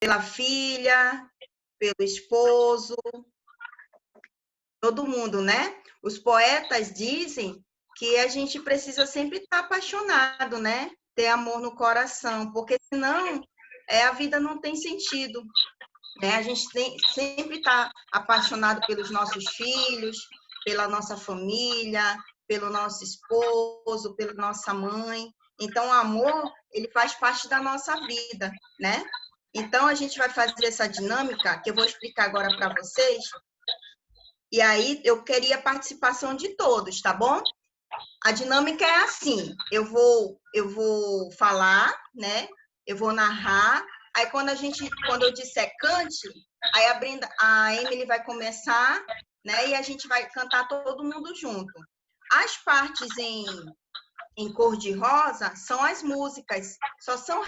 pela filha, pelo esposo, todo mundo, né? Os poetas dizem que a gente precisa sempre estar apaixonado, né? Ter amor no coração, porque senão a vida não tem sentido, né? A gente sempre está apaixonado pelos nossos filhos, pela nossa família, pelo nosso esposo, pela nossa mãe. Então, o amor, ele faz parte da nossa vida, né? Então, a gente vai fazer essa dinâmica, que eu vou explicar agora para vocês, e aí eu queria a participação de todos, tá bom? A dinâmica é assim, eu vou falar, né? Eu vou narrar, aí quando eu disser cante, aí a Emily vai começar, né? E a gente vai cantar todo mundo junto. As partes em cor de rosa são as músicas, só são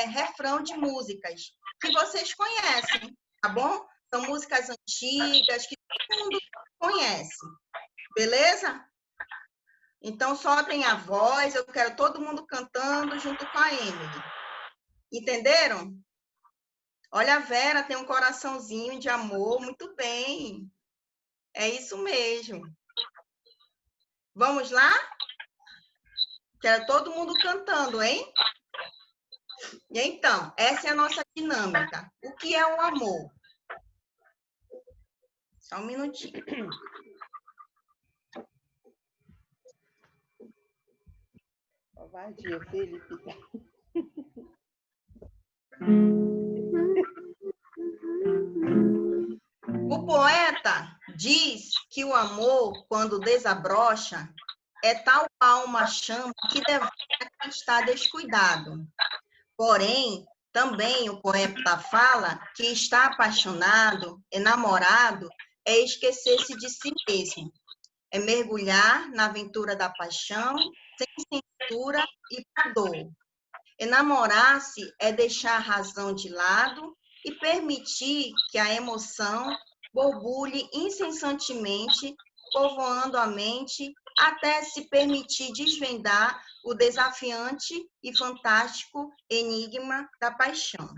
refrão de músicas que vocês conhecem, tá bom? São músicas antigas que todo mundo conhece, beleza? Então, soltem a voz, eu quero todo mundo cantando junto com a Emily. Entenderam? Olha, a Vera tem um coraçãozinho de amor, muito bem. É isso mesmo. Vamos lá? Quero todo mundo cantando, hein? E então, essa é a nossa dinâmica. O que é o amor? Só um minutinho. Covardia, Felipe. O poeta diz que o amor, quando desabrocha, é tal qual uma chama que devora quem está descuidado. Porém, também o poeta fala que estar apaixonado, enamorado, é esquecer-se de si mesmo, é mergulhar na aventura da paixão, sem censura e pudor. Enamorar-se é deixar a razão de lado e permitir que a emoção borbulhe incessantemente, povoando a mente, até se permitir desvendar o desafiante e fantástico enigma da paixão.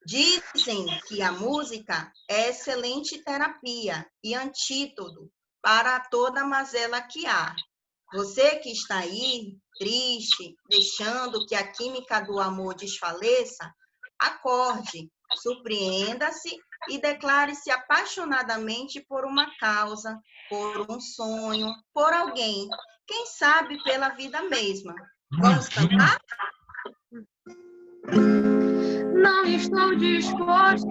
Dizem que a música é excelente terapia e antídoto para toda mazela que há. Você que está aí, triste, deixando que a química do amor desfaleça, acorde, surpreenda-se e declare-se apaixonadamente por uma causa, por um sonho, por alguém, quem sabe pela vida mesma. Vamos cantar? Não estou disposto.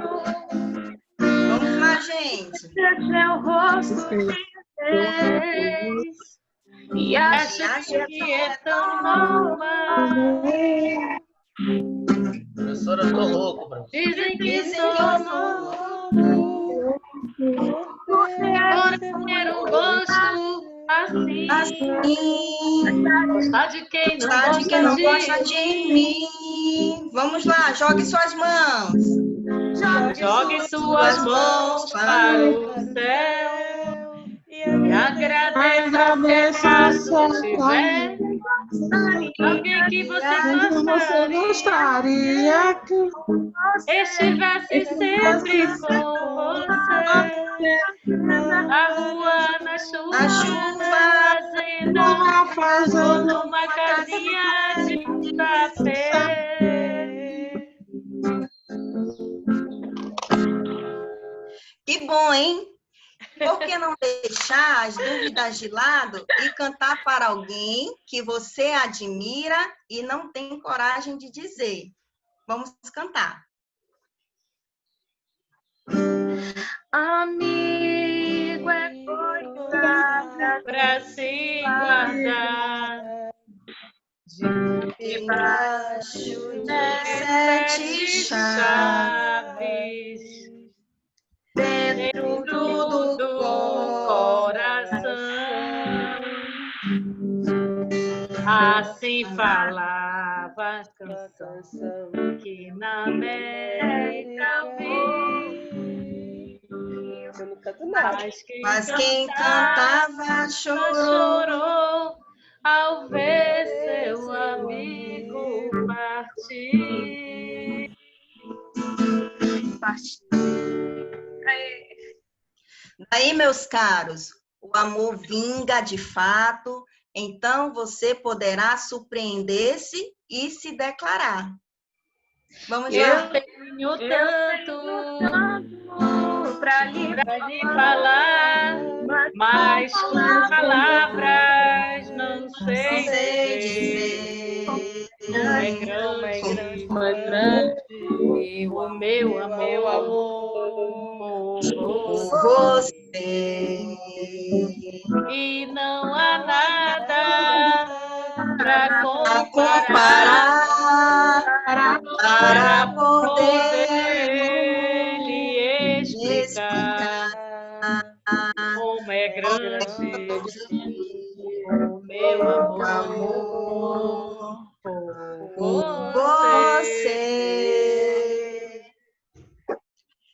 Vamos lá, gente. Seu rosto fez. E acha que é tão normal. Professora, eu tô louco, professora. Dizem que sou louco. Por ter um gosto assim. Gostar de quem não gosta de mim. Vamos lá, jogue suas mãos. Jogue suas mãos para o céu. E agradeça se tiver alguém que você gostaria que estivesse sempre com você. Na rua, na chuva, fazendo uma casinha de tapete. Que bom, hein? Por que não deixar as dúvidas de lado e cantar para alguém que você admira e não tem coragem de dizer? Vamos cantar. Amigo é coisa pra se guardar Debaixo de 7 chaves, dentro do coração. Assim falava a canção que na América vi. Eu não canto nada. Mas quem cantava chorou ao ver seu amigo partir. partir. Daí, meus caros, o amor vinga de fato, então você poderá surpreender-se e se declarar. Vamos Eu lá. tenho tanto para lhe falar, mas com palavras não sei dizer. Como é grande o meu amor por Você. E não há nada para Comparar para poder lhe explicar como é grande o meu amor por você.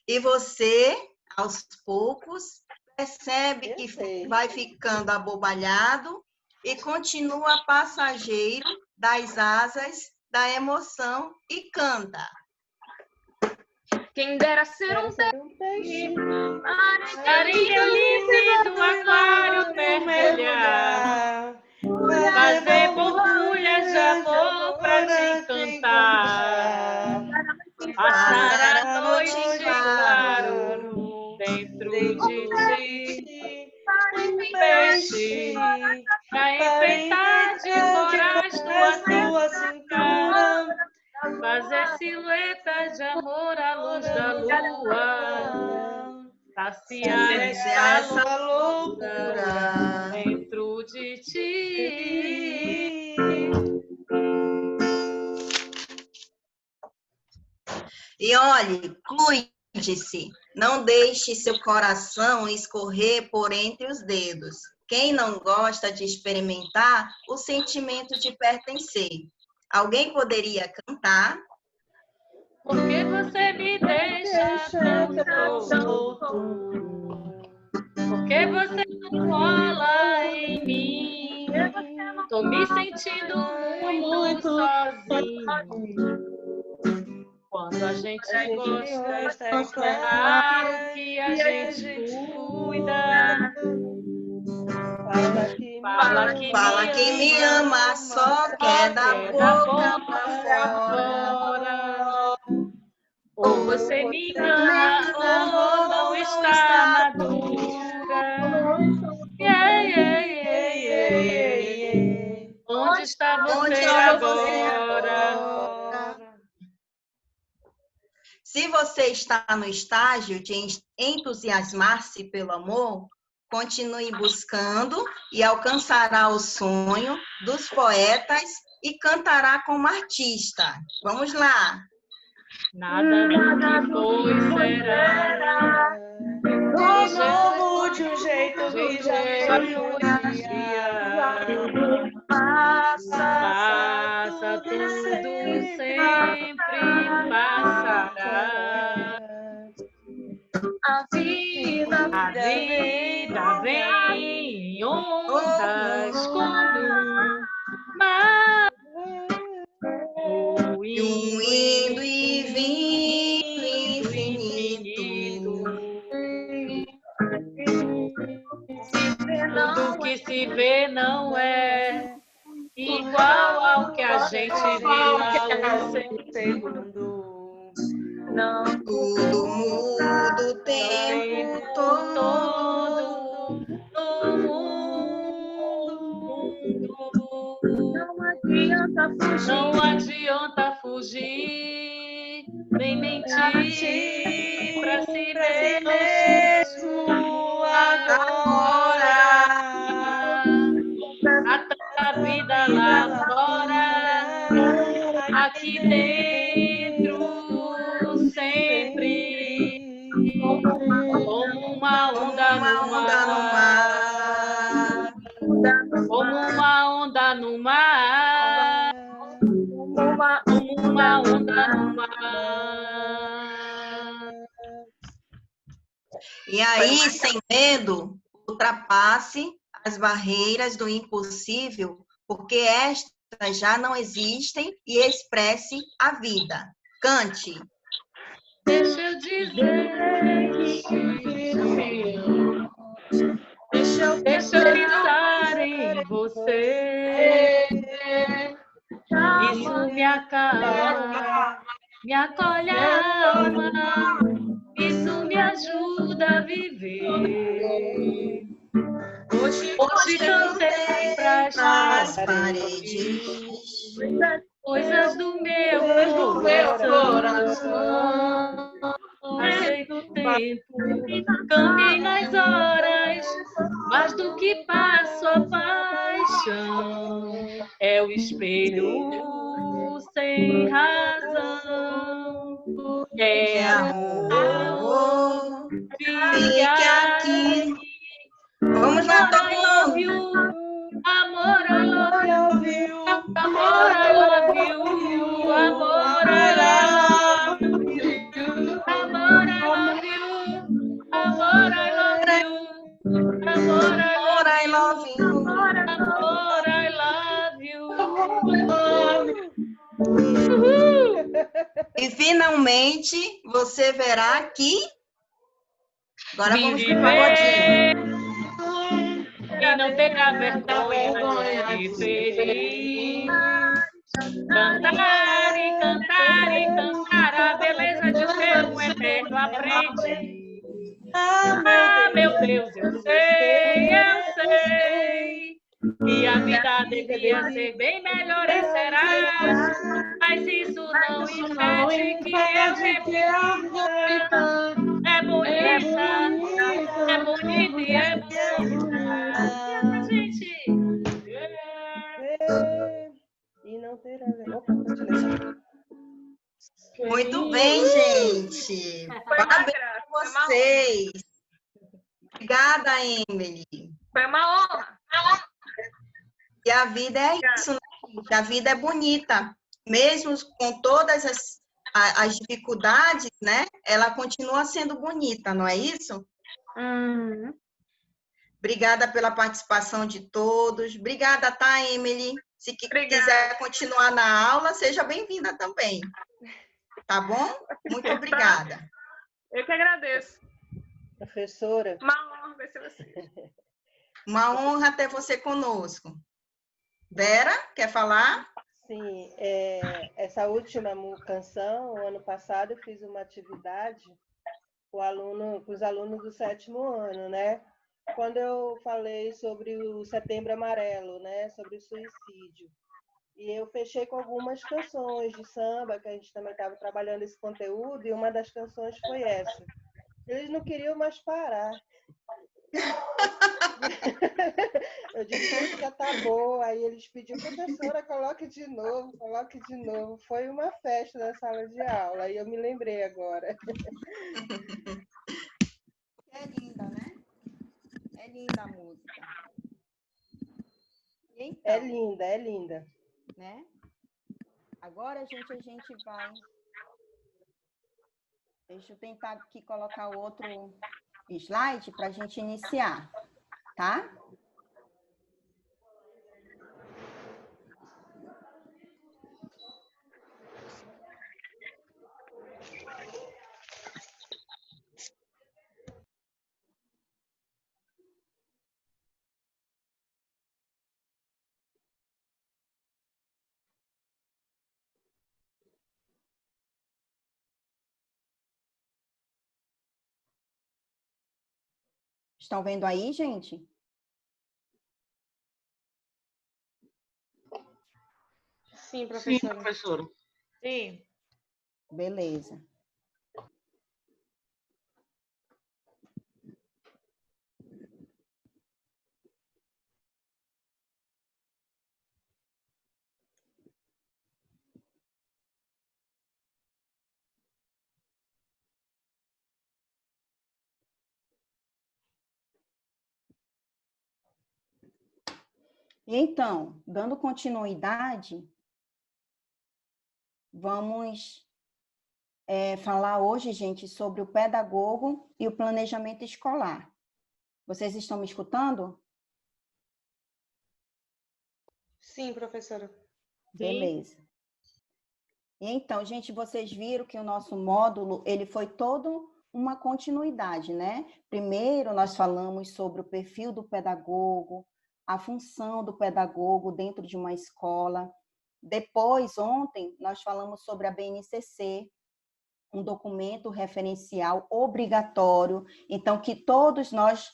E você, aos poucos, percebe que vai ficando abobalhado e continua passageiro das asas da emoção e canta. Quem dera ser um peixe, marinho límpido do aquário mergulhar, fazer borbulhas de amor pra te encantar, passar a noite claro dentro de ti, um peixe pra enfeitar de voraz tua cintura, fazer silhuetas de amor à luz da lua, saciar essa loucura dentro de ti. E olhe, cuide-se, não deixe seu coração escorrer por entre os dedos. Quem não gosta de experimentar o sentimento de pertencer? Alguém poderia cantar? Porque você me deixa tão solto, porque você não rola em mim, tô me sentindo muito sozinho. Quando a gente gosta, é raro que a gente cuida. Fala que me ama, só quer da boca pra fora. Ou você me engana, ou não está madura. Onde está você agora? Se você está no estágio de entusiasmar-se pelo amor, continue buscando e alcançará o sonho dos poetas e cantará como artista. Vamos lá. Nada do que foi será. De novo, de um jeito que já foi. Passa, tudo sempre passará. A vida vem em ondas como um mar, Indo e vindo infinito. Tudo que se vê não é igual ao que a gente viu há um segundo. Não, Tudo muda o tempo todo no mundo. Não adianta fugir, nem mentir pra si mesmo agora. Há tanta vida lá fora, aqui dentro sempre, como uma onda no mar, como uma onda no mar, como uma onda no mar. E aí, sem medo, ultrapasse as barreiras do impossível, porque estas já não existem, e expresse a vida. Cante. Deixa eu dizer Deixa eu deixa eu pensar em você. Isso me acalma, me acolhe a alma. Isso me ajuda a viver. Hoje cantei pras Pras paredes paredes. coisas do meu coração. Passei do tempo, caminhei nas horas, mais do que passo a paixão. É o espelho sem razão. É amor, fique Fique aqui. aqui. Vamos lá, Amor, todo I love mundo. you. Amor, I love you. love you. Amor, I love you. Amor, I love you. Amor, I love you. Amor, I love you. Amor, I Amor, I love love you. you. Amor, I love you. Uhul. E finalmente você verá que. Agora vamos pro pagodinho. E não terá vergonha de ser feliz. Cantar e cantar e cantar a beleza de ser um eterno aprendiz. Ah, meu Deus, eu sei que a vida devia ser bem melhor e será, mas isso não impede que eu sempre é bonita e é bonita. Gente, E não terá. Opa, continua. Muito bem, gente. Parabéns a vocês. Obrigada, Emily. foi uma honra. E a vida é isso, né, gente? A vida é bonita. Mesmo com todas as dificuldades, né? Ela continua sendo bonita, não é isso? Obrigada pela participação de todos. Obrigada, tá, Emily? Se quiser continuar na aula, seja bem-vinda também. Tá bom? Muito obrigada. Eu que agradeço. Professora. Uma honra conhecer você. Uma honra ter você conosco. Vera, quer falar? Sim, essa última canção, o ano passado, eu fiz uma atividade com os alunos do 7º ano, né? Quando eu falei sobre o Setembro Amarelo, né? Sobre o suicídio. E eu fechei com algumas canções de samba, que a gente também estava trabalhando esse conteúdo, e uma das canções foi essa. Eles não queriam mais parar. Eu disse, a música tá boa. Aí eles pediram, professora, coloque de novo, coloque de novo. Foi uma festa na sala de aula, e eu me lembrei agora. É linda, né? É linda a música. Então, É linda, é linda. né? Agora, gente, a gente vai... Deixa eu tentar aqui colocar o outro slide para a gente iniciar, tá? Estão vendo aí, gente? Sim, professora. Sim, professora. Sim. Beleza. Então, dando continuidade, vamos falar hoje, gente, sobre o pedagogo e o planejamento escolar. Vocês estão me escutando? Sim, professora. Beleza. E então, gente, vocês viram que o nosso módulo, ele foi todo uma continuidade, né? Primeiro, nós falamos sobre o perfil do pedagogo, a função do pedagogo dentro de uma escola. Depois, ontem, nós falamos sobre a BNCC, um documento referencial obrigatório, então que todos nós,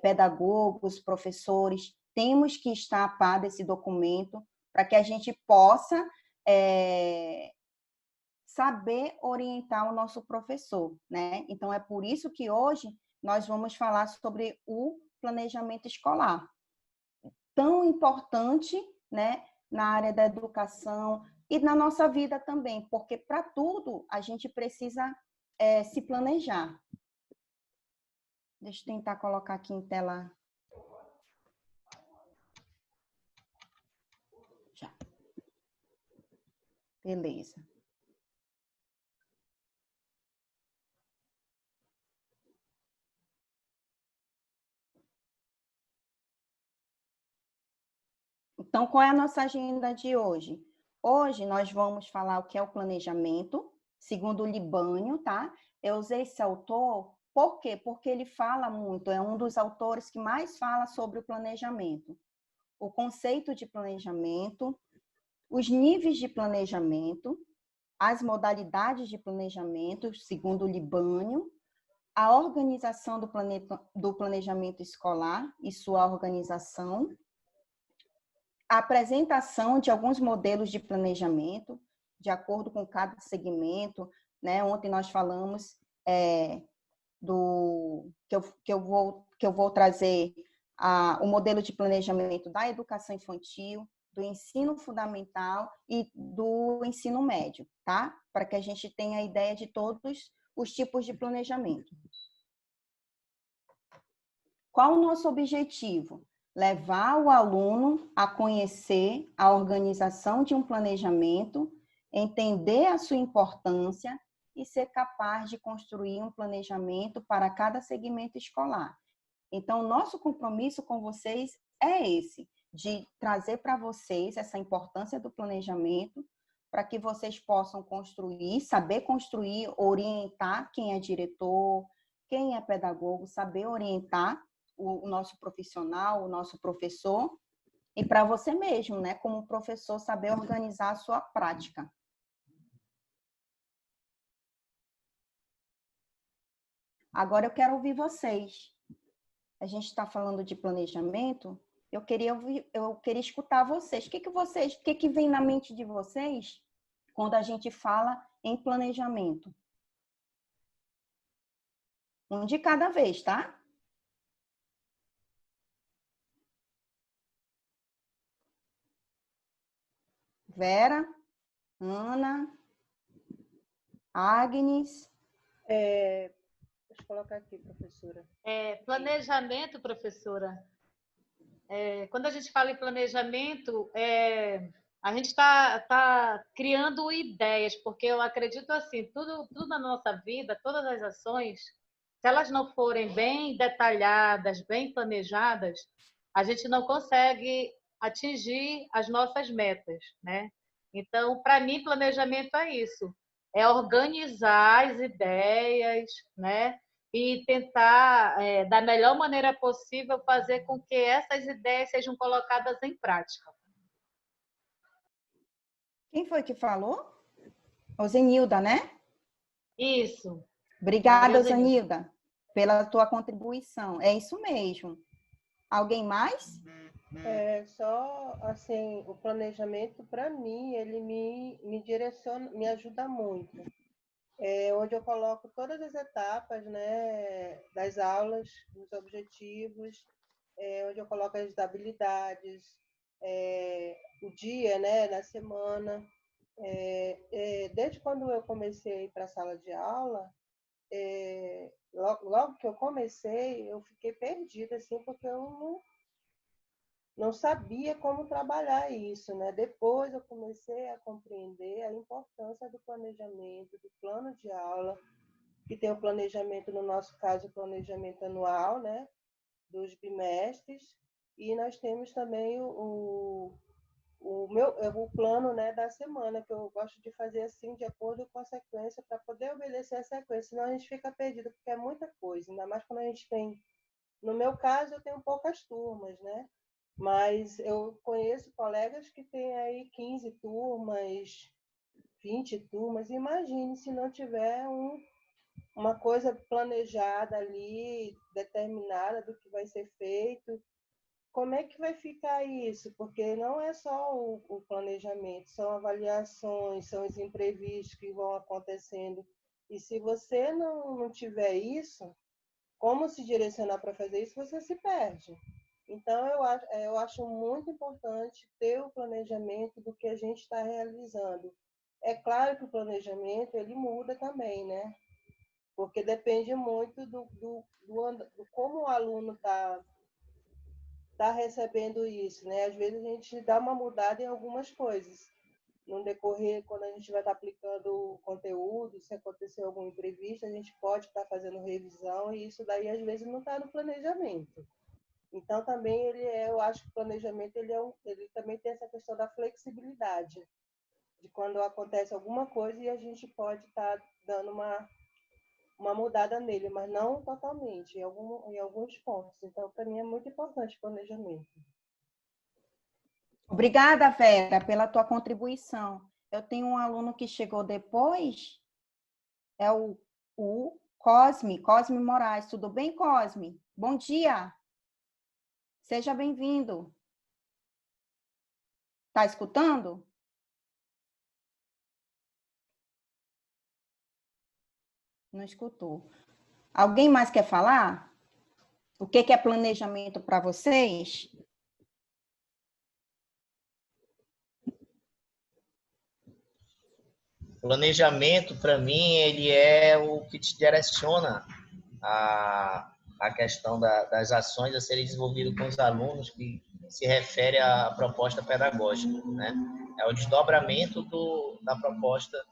pedagogos, professores, temos que estar a par desse documento para que a gente possa saber orientar o nosso professor, né? Então, é por isso que hoje nós vamos falar sobre o planejamento escolar, tão importante, né, na área da educação e na nossa vida também, porque para tudo a gente precisa se planejar. Deixa eu tentar colocar aqui em tela. Já. Beleza. Então, qual é a nossa agenda de hoje? Hoje nós vamos falar o que é o planejamento, segundo o Libânio, tá? Eu usei esse autor, por quê? Porque ele fala muito, é um dos autores que mais fala sobre o planejamento. O conceito de planejamento, os níveis de planejamento, as modalidades de planejamento, segundo o Libânio, a organização do planejamento escolar e sua organização, a apresentação de alguns modelos de planejamento, de acordo com cada segmento, né? Ontem nós falamos que eu vou trazer o modelo de planejamento da educação infantil, do ensino fundamental e do ensino médio, tá? Para que a gente tenha a ideia de todos os tipos de planejamento. Qual o nosso objetivo? Levar o aluno a conhecer a organização de um planejamento, entender a sua importância e ser capaz de construir um planejamento para cada segmento escolar. Então, nosso compromisso com vocês é esse, de trazer para vocês essa importância do planejamento, para que vocês possam construir, saber construir, orientar quem é diretor, quem é pedagogo, saber orientar o nosso profissional, o nosso professor, e para você mesmo, né, como professor, saber organizar a sua prática. Agora eu quero ouvir vocês. A gente está falando de planejamento, eu queria escutar vocês. O que vem na mente de vocês quando a gente fala em planejamento? Um de cada vez, tá? Vera, Ana, Agnes. Deixa eu colocar aqui, professora. Planejamento, professora. Quando a gente fala em planejamento, a gente está criando ideias, porque eu acredito assim, tudo na nossa vida, todas as ações, se elas não forem bem detalhadas, bem planejadas, a gente não consegue atingir as nossas metas, né? Então, para mim, planejamento é isso, é organizar as ideias, né? E tentar, da melhor maneira possível, fazer com que essas ideias sejam colocadas em prática. Quem foi que falou? Ozenilda, né? Isso. Obrigada, Ozenilda, pela tua contribuição. É isso mesmo. Alguém mais? Só, assim, o planejamento, para mim, ele me direciona, me ajuda muito. Onde eu coloco todas as etapas, né, das aulas, dos objetivos, onde eu coloco as habilidades, o dia, né, na semana. Desde quando eu comecei a ir para a sala de aula, logo que eu comecei, eu fiquei perdida, assim, porque eu não sabia como trabalhar isso, né? Depois eu comecei a compreender a importância do planejamento, do plano de aula, que tem o planejamento, no nosso caso, o planejamento anual, né? Dos bimestres, e nós temos também o o plano, né, da semana, que eu gosto de fazer assim, de acordo com a sequência, para poder obedecer a sequência, senão a gente fica perdido, porque é muita coisa, ainda mais quando a gente tem, no meu caso, eu tenho poucas turmas, né? Mas eu conheço colegas que têm aí 15 turmas, 20 turmas, imagine se não tiver uma coisa planejada ali, determinada do que vai ser feito. Como é que vai ficar isso? Porque não é só o planejamento, são avaliações, são os imprevistos que vão acontecendo. E se você não tiver isso, como se direcionar para fazer isso, você se perde. Então, eu acho muito importante ter o planejamento do que a gente está realizando. É claro que o planejamento ele muda também, né? Porque depende muito do como o aluno está recebendo isso, né? Às vezes a gente dá uma mudada em algumas coisas. No decorrer, quando a gente vai estar aplicando o conteúdo, se acontecer algum imprevisto, a gente pode estar fazendo revisão e isso daí às vezes não está no planejamento. Então também eu acho que o planejamento ele também tem essa questão da flexibilidade, de quando acontece alguma coisa e a gente pode estar dando uma mudada nele, mas não totalmente, em alguns pontos. Então, para mim, é muito importante o planejamento. Obrigada, Vera, pela tua contribuição. Eu tenho um aluno que chegou depois, é o Cosme Moraes. Tudo bem, Cosme? Bom dia. Seja bem-vindo. Está escutando? Não escutou. Alguém mais quer falar? O que é planejamento para vocês? Planejamento, para mim, ele é o que te direciona a questão das ações a serem desenvolvidas com os alunos, que se refere à proposta pedagógica, né? É o desdobramento da proposta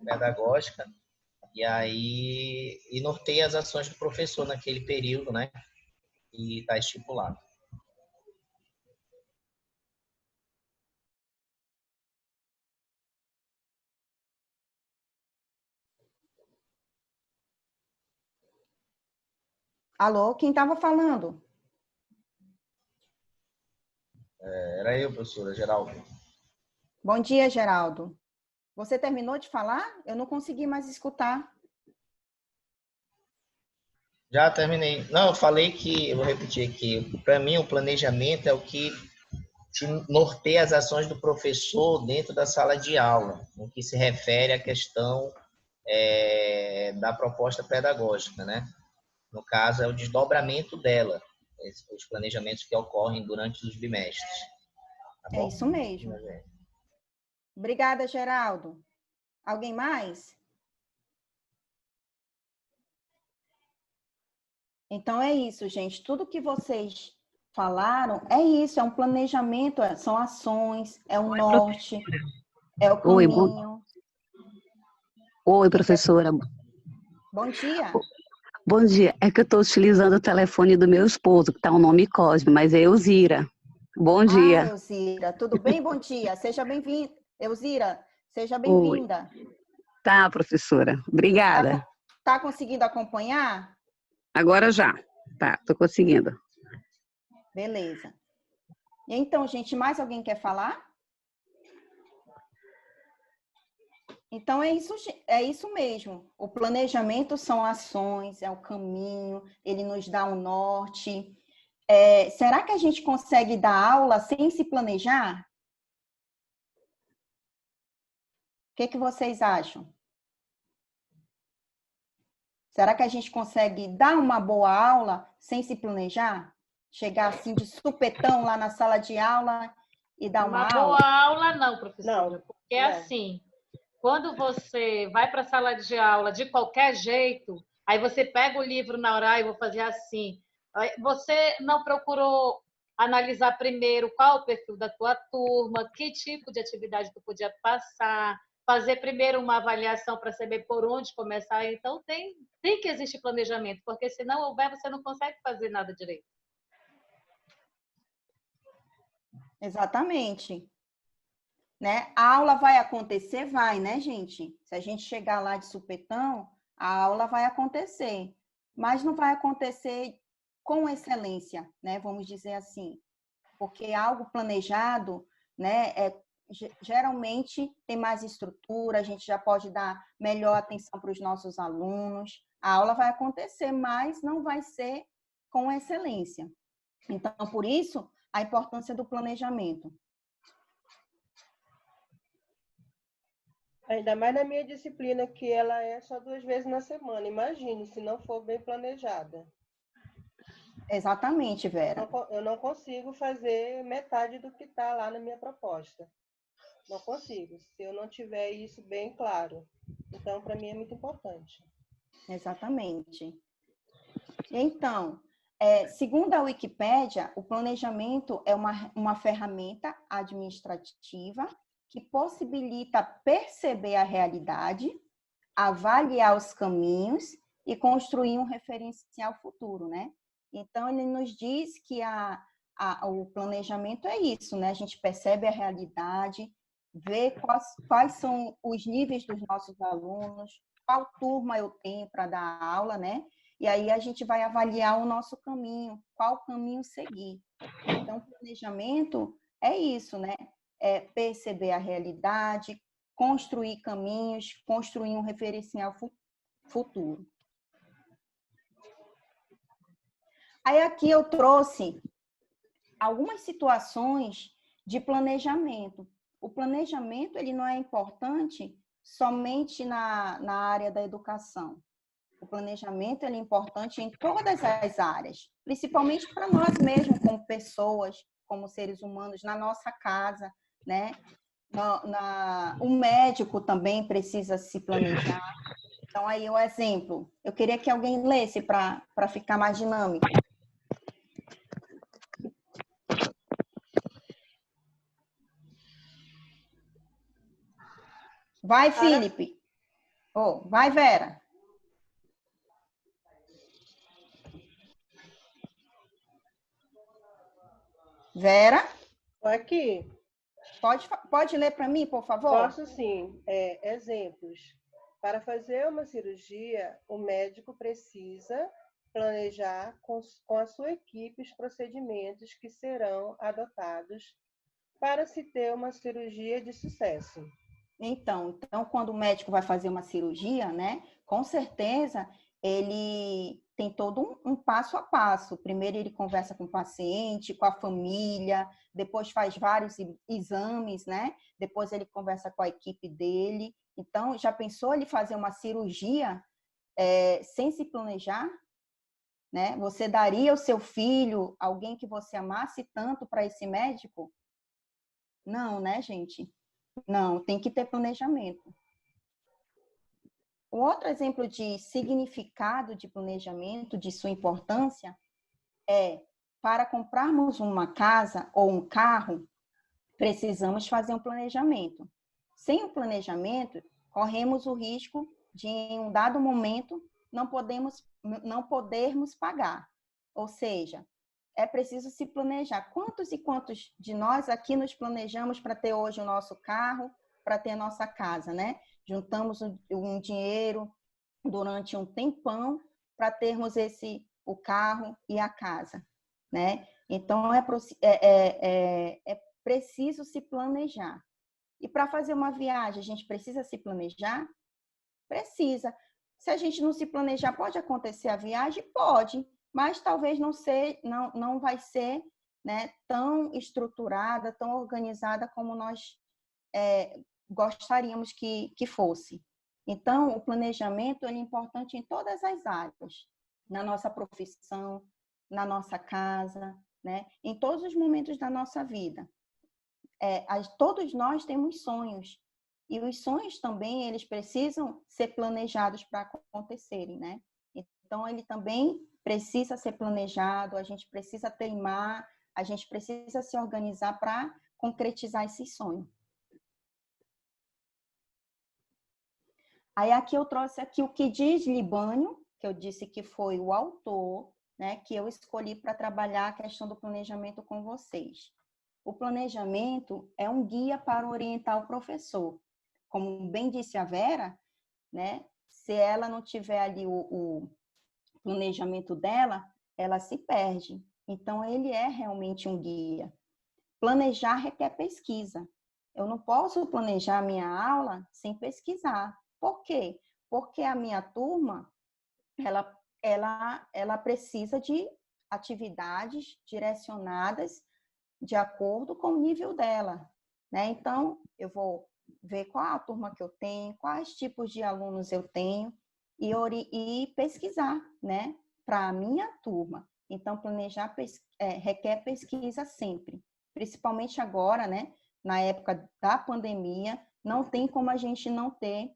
pedagógica e norteia as ações do professor naquele período, né? E está estipulado. Alô, quem estava falando? Era eu, professora Geraldo. Bom dia, Geraldo. Você terminou de falar? Eu não consegui mais escutar. Já terminei. Não, eu falei que, eu vou repetir aqui, para mim o planejamento é o que te norteia as ações do professor dentro da sala de aula, no que se refere à questão da proposta pedagógica, né? No caso, é o desdobramento dela, os planejamentos que ocorrem durante os bimestres. Tá bom? É isso mesmo. Obrigada, Geraldo. Alguém mais? Então é isso, gente. Tudo que vocês falaram é isso, é um planejamento, são ações, é o norte, é o caminho. Oi, professora. Bom dia. Bom dia. É que eu estou utilizando o telefone do meu esposo, que está o nome Cosme, mas é Elzira. Bom dia. Elzira, tudo bem? Bom dia. Seja bem-vinda. Elzira, seja Oi. bem-vinda. Tá, professora. Obrigada. Tá conseguindo acompanhar? Agora já. Tá, estou conseguindo. Beleza. E então, gente, mais alguém quer falar? Então, é isso mesmo. O planejamento são ações, é o caminho, ele nos dá um norte. Será que a gente consegue dar aula sem se planejar? O que vocês acham? Será que a gente consegue dar uma boa aula sem se planejar? Chegar assim de supetão lá na sala de aula e dar uma aula? Uma boa aula não, professora, Não, porque é assim, quando você vai para a sala de aula de qualquer jeito, aí você pega o livro na hora, e vou fazer assim. Você não procurou analisar primeiro qual o perfil da tua turma, que tipo de atividade tu podia passar, fazer primeiro uma avaliação para saber por onde começar. Então, tem que existir planejamento, porque se não houver, você não consegue fazer nada direito. Exatamente. né? A aula vai acontecer? Vai, né, gente? Se a gente chegar lá de supetão, a aula vai acontecer, mas não vai acontecer com excelência, né? Vamos dizer assim, porque algo planejado, né, geralmente tem mais estrutura, a gente já pode dar melhor atenção para os nossos alunos. A aula vai acontecer, mas não vai ser com excelência. Então, por isso, a importância do planejamento. Ainda mais na minha disciplina, que ela é só 2 vezes na semana. Imagine, se não for bem planejada. Exatamente, Vera. Eu não consigo fazer metade do que está lá na minha proposta. Não consigo, se eu não tiver isso bem claro. Então, para mim, é muito importante. Exatamente. Então, segundo a Wikipédia, o planejamento é uma ferramenta administrativa que possibilita perceber a realidade, avaliar os caminhos e construir um referencial futuro, né? Então, ele nos diz que o planejamento é isso, né? A gente percebe a realidade, vê quais são os níveis dos nossos alunos, qual turma eu tenho para dar aula, né? E aí a gente vai avaliar o nosso caminho, qual caminho seguir. Então, o planejamento é isso, né? É perceber a realidade, construir caminhos, construir um referencial futuro. Aí aqui eu trouxe algumas situações de planejamento. O planejamento ele não é importante somente na área da educação. O planejamento ele é importante em todas as áreas, principalmente para nós mesmos, como pessoas, como seres humanos, na nossa casa, né? O médico também precisa se planejar. Então, aí o exemplo, eu queria que alguém lesse para ficar mais dinâmico. Vai, Felipe. Oh, vai, Vera. Vera? Aqui. Pode ler para mim, por favor? Posso sim. Exemplos. Para fazer uma cirurgia, o médico precisa planejar com a sua equipe os procedimentos que serão adotados para se ter uma cirurgia de sucesso. Então, quando o médico vai fazer uma cirurgia, né, com certeza ele tem todo um passo a passo. Primeiro ele conversa com o paciente, com a família, depois faz vários exames, né? Depois ele conversa com a equipe dele. Então, já pensou ele fazer uma cirurgia sem se planejar? Né? Você daria o seu filho, alguém que você amasse tanto para esse médico? Não, né, gente? Não, tem que ter planejamento. Um outro exemplo de significado de planejamento, de sua importância, para comprarmos uma casa ou um carro, precisamos fazer um planejamento. Sem o planejamento, corremos o risco de, em um dado momento, não podermos pagar. Ou seja, é preciso se planejar. Quantos e quantos de nós aqui nos planejamos para ter hoje o nosso carro, para ter a nossa casa, né? Juntamos um dinheiro durante um tempão para termos o carro e a casa, né? Então, é preciso se planejar. E para fazer uma viagem, a gente precisa se planejar? Precisa. Se a gente não se planejar, pode acontecer a viagem? Pode, mas talvez não vai ser, né, tão estruturada, tão organizada como nós gostaríamos que fosse. Então, o planejamento é importante em todas as áreas, na nossa profissão, na nossa casa, né, em todos os momentos da nossa vida. Todos nós temos sonhos, e os sonhos também, eles precisam ser planejados para acontecerem, né? Então, ele também precisa ser planejado, a gente precisa teimar, a gente precisa se organizar para concretizar esse sonho. Aí, aqui eu trouxe aqui o que diz Libânio, que eu disse que foi o autor, né, que eu escolhi para trabalhar a questão do planejamento com vocês. o planejamento é um guia para orientar o professor. Como bem disse a Vera, né? Se ela não tiver ali o planejamento dela, ela se perde. Então, ele é realmente um guia. Planejar requer pesquisa. Eu não posso planejar a minha aula sem pesquisar. Por quê? Porque a minha turma, ela precisa de atividades direcionadas de acordo com o nível dela, né? Então, eu vou ver qual a turma que eu tenho, quais tipos de alunos eu tenho e pesquisar, né? Para a minha turma. Então, planejar requer pesquisa sempre, principalmente agora, né? Na época da pandemia, não tem como a gente não ter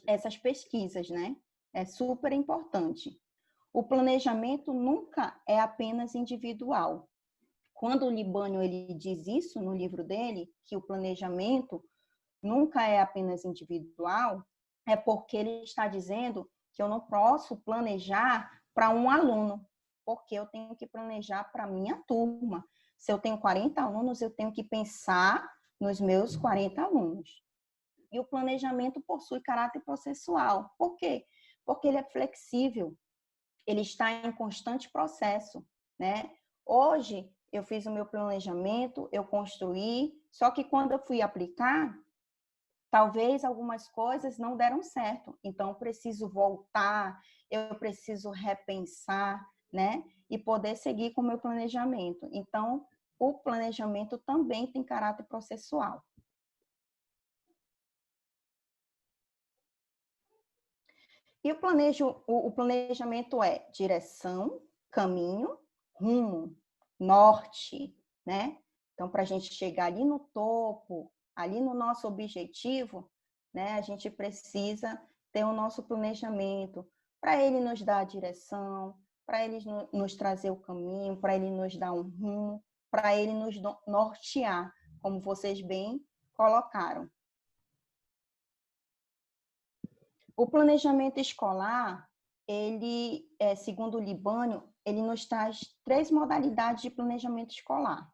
essas pesquisas, né? É super importante. O planejamento nunca é apenas individual. Quando o Libânio ele diz isso no livro dele, que o planejamento nunca é apenas individual, é porque ele está dizendo que eu não posso planejar para um aluno, porque eu tenho que planejar para a minha turma. Se eu tenho 40 alunos, eu tenho que pensar nos meus 40 alunos. E o planejamento possui caráter processual. Por quê? Porque ele é flexível, ele está em constante processo, né? Hoje, eu fiz o meu planejamento, eu construí, só que quando eu fui aplicar, talvez algumas coisas não deram certo. Então, eu preciso voltar, eu preciso repensar, né? E poder seguir com o meu planejamento. Então, o planejamento também tem caráter processual. E o planejamento é direção, caminho, rumo, norte, né? Então, para a gente chegar ali no topo, ali no nosso objetivo, né? A gente precisa ter o nosso planejamento para ele nos dar a direção, para ele nos trazer o caminho, para ele nos dar um rumo, para ele nos nortear, como vocês bem colocaram. O planejamento escolar, ele, segundo o Libânio, ele nos traz 3 modalidades de planejamento escolar.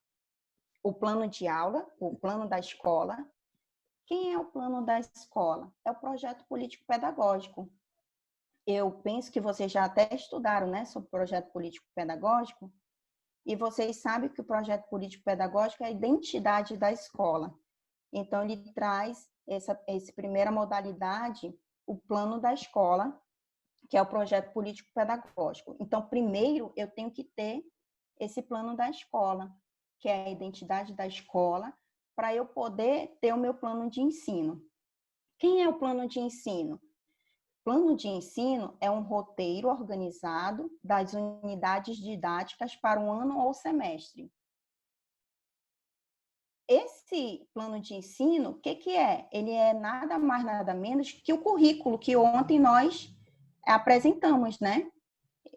O plano de aula, o plano da escola. Quem é o plano da escola? É o projeto político-pedagógico. Eu penso que vocês já até estudaram, né, sobre o projeto político-pedagógico, e vocês sabem que o projeto político-pedagógico é a identidade da escola. Então, ele traz essa primeira modalidade, o plano da escola, que é o projeto político-pedagógico. Então, primeiro, eu tenho que ter esse plano da escola, que é a identidade da escola, para eu poder ter o meu plano de ensino. Quem é o plano de ensino? Plano de ensino é um roteiro organizado das unidades didáticas para um ano ou semestre. Esse plano de ensino, o que é? Ele é nada mais, nada menos que o currículo que ontem nós apresentamos, né?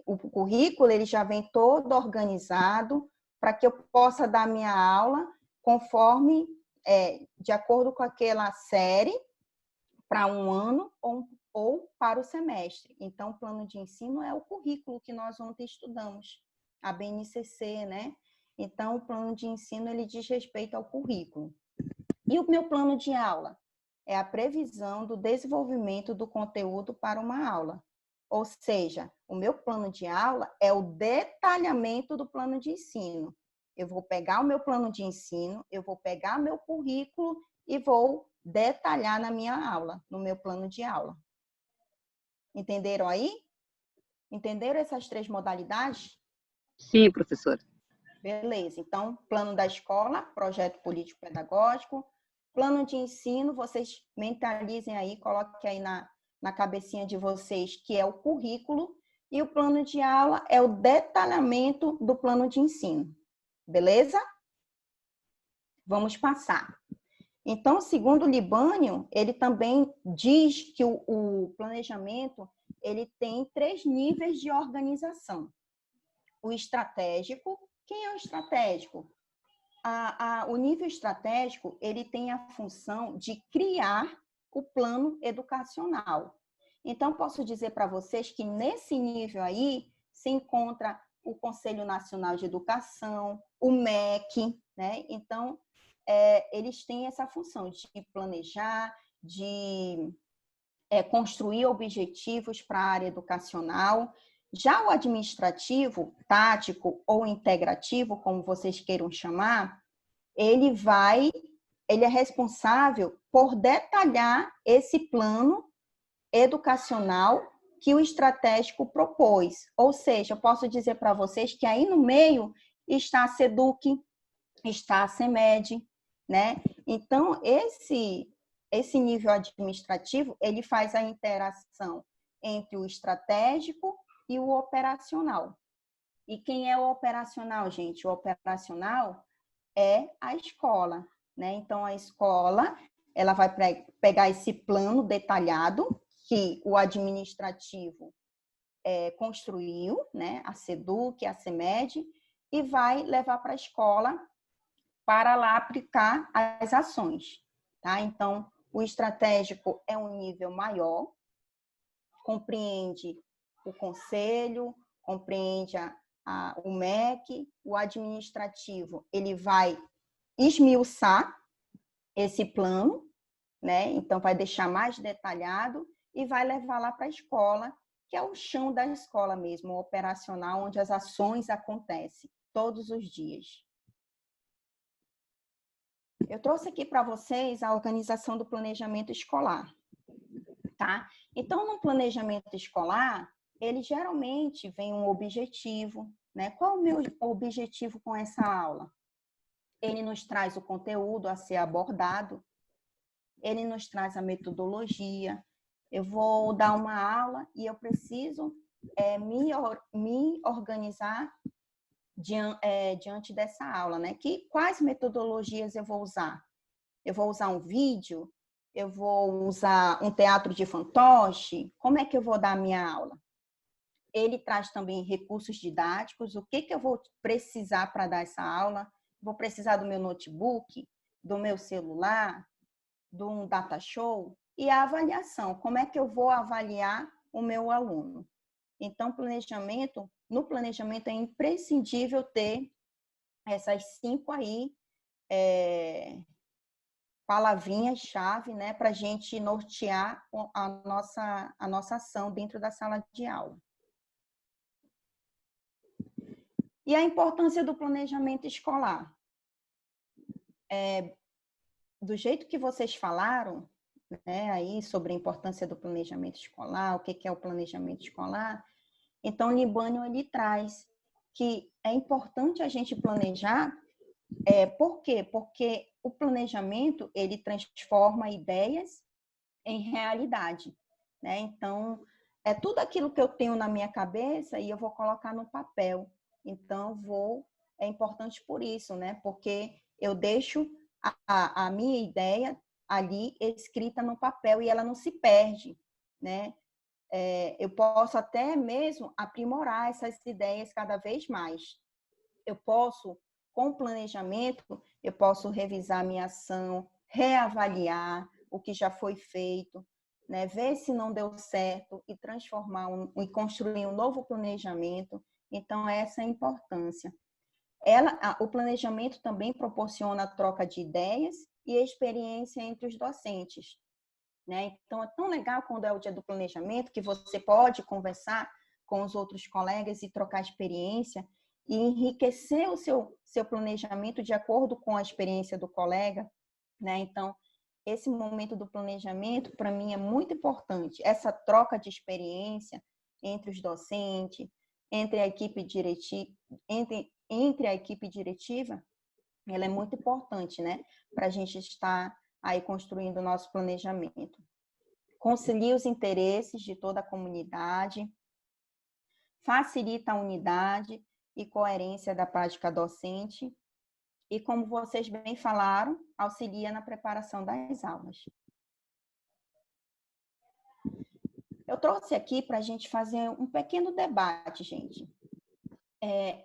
O currículo, ele já vem todo organizado para que eu possa dar minha aula conforme, de acordo com aquela série, para um ano ou para o semestre. Então, o plano de ensino é o currículo que nós ontem estudamos, a BNCC, né? Então, o plano de ensino, ele diz respeito ao currículo. E o meu plano de aula? É a previsão do desenvolvimento do conteúdo para uma aula. Ou seja, o meu plano de aula é o detalhamento do plano de ensino. Eu vou pegar o meu plano de ensino, eu vou pegar meu currículo e vou detalhar na minha aula, no meu plano de aula. Entenderam aí? Entenderam essas 3 modalidades? Sim, professora. Beleza. Então, plano da escola, projeto político-pedagógico. Plano de ensino, vocês mentalizem aí, coloquem aí na cabecinha de vocês, que é o currículo. E o plano de aula é o detalhamento do plano de ensino. Beleza? Vamos passar. Então, segundo o Libânio, ele também diz que o planejamento ele tem 3 níveis de organização. O estratégico. Quem é o estratégico? O nível estratégico ele tem a função de criar o plano educacional. Então, posso dizer para vocês que nesse nível aí se encontra o Conselho Nacional de Educação, o MEC, né? Então, eles têm essa função de planejar, de construir objetivos para a área educacional. Já o administrativo, tático ou integrativo, como vocês queiram chamar, ele é responsável por detalhar esse plano educacional que o estratégico propôs. Ou seja, eu posso dizer para vocês que aí no meio está a SEDUC, está a CEMED, né? Então, esse nível administrativo, ele faz a interação entre o estratégico e o operacional. E quem é o operacional, gente? O operacional é a escola, né? Então, a escola, ela vai pegar esse plano detalhado que o administrativo construiu, né? A SEDUC, a CEMED, e vai levar para a escola para lá aplicar as ações, tá? Então, o estratégico é um nível maior, compreende o conselho, compreende o MEC, o administrativo, ele vai esmiuçar esse plano, né? Então, vai deixar mais detalhado e vai levar lá para a escola, que é o chão da escola mesmo, o operacional, onde as ações acontecem todos os dias. Eu trouxe aqui para vocês a organização do planejamento escolar, tá? Então, no planejamento escolar, ele geralmente vem um objetivo, né? Qual é o meu objetivo com essa aula? Ele nos traz o conteúdo a ser abordado, ele nos traz a metodologia. Eu vou dar uma aula e eu preciso me organizar diante dessa aula, né? Quais metodologias eu vou usar? Eu vou usar um vídeo? Eu vou usar um teatro de fantoche? Como é que eu vou dar a minha aula? Ele traz também recursos didáticos, o que eu vou precisar para dar essa aula? Vou precisar do meu notebook, do meu celular, de um data show? E a avaliação, como é que eu vou avaliar o meu aluno? Então, no planejamento é imprescindível ter essas 5 aí palavrinhas-chave, né, para a gente nortear a nossa ação dentro da sala de aula. E a importância do planejamento escolar. Do jeito que vocês falaram, né, aí sobre a importância do planejamento escolar, o que é o planejamento escolar, então, o Libânio, ele traz que é importante a gente planejar. Por quê? Porque o planejamento, ele transforma ideias em realidade, né? Então, é tudo aquilo que eu tenho na minha cabeça e eu vou colocar no papel. Então, é importante por isso, né? Porque eu deixo a minha ideia ali escrita no papel e ela não se perde, né? Eu posso até mesmo aprimorar essas ideias cada vez mais. Eu posso, com o planejamento, eu posso revisar minha ação, reavaliar o que já foi feito, né? Ver se não deu certo e transformar e construir um novo planejamento. Então, essa é a importância. O planejamento também proporciona a troca de ideias e experiência entre os docentes, né? Então, é tão legal quando é o dia do planejamento que você pode conversar com os outros colegas e trocar experiência e enriquecer o seu planejamento de acordo com a experiência do colega, né? Então, esse momento do planejamento, para mim, é muito importante. Essa troca de experiência entre os docentes, entre a equipe diretiva, entre a equipe diretiva, ela é muito importante, né? Para a gente estar aí construindo o nosso planejamento. Concilia os interesses de toda a comunidade, facilita a unidade e coerência da prática docente e, como vocês bem falaram, auxilia na preparação das aulas. Eu trouxe aqui para a gente fazer um pequeno debate, gente.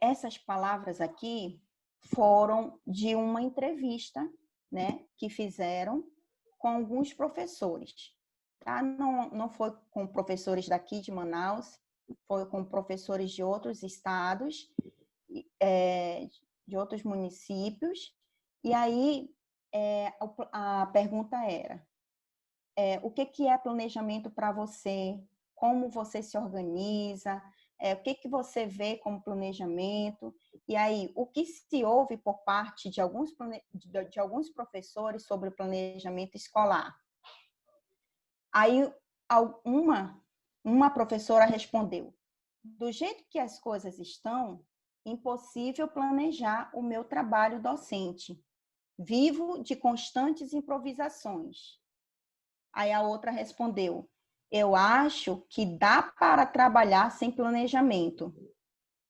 Essas palavras aqui foram de uma entrevista, né, que fizeram com alguns professores. Tá? Não foi com professores daqui de Manaus, foi com professores de outros estados, de outros municípios, E aí, a pergunta era, o que é planejamento para você? Como você se organiza? O que você vê como planejamento? E aí, o que se ouve por parte de alguns professores sobre o planejamento escolar? Aí, uma professora respondeu, do jeito que as coisas estão, impossível planejar o meu trabalho docente. Vivo de constantes improvisações. Aí a outra respondeu, eu acho que dá para trabalhar sem planejamento.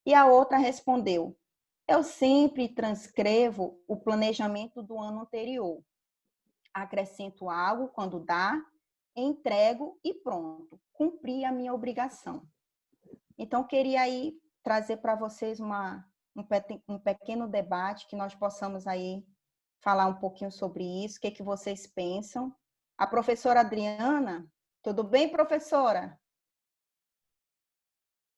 E a outra respondeu, eu sempre transcrevo o planejamento do ano anterior. Acrescento algo quando dá, entrego e pronto. Cumpri a minha obrigação. Então, queria aí trazer para vocês um pequeno debate, que nós possamos aí falar um pouquinho sobre isso, o que vocês pensam. A professora Adriana, tudo bem, professora?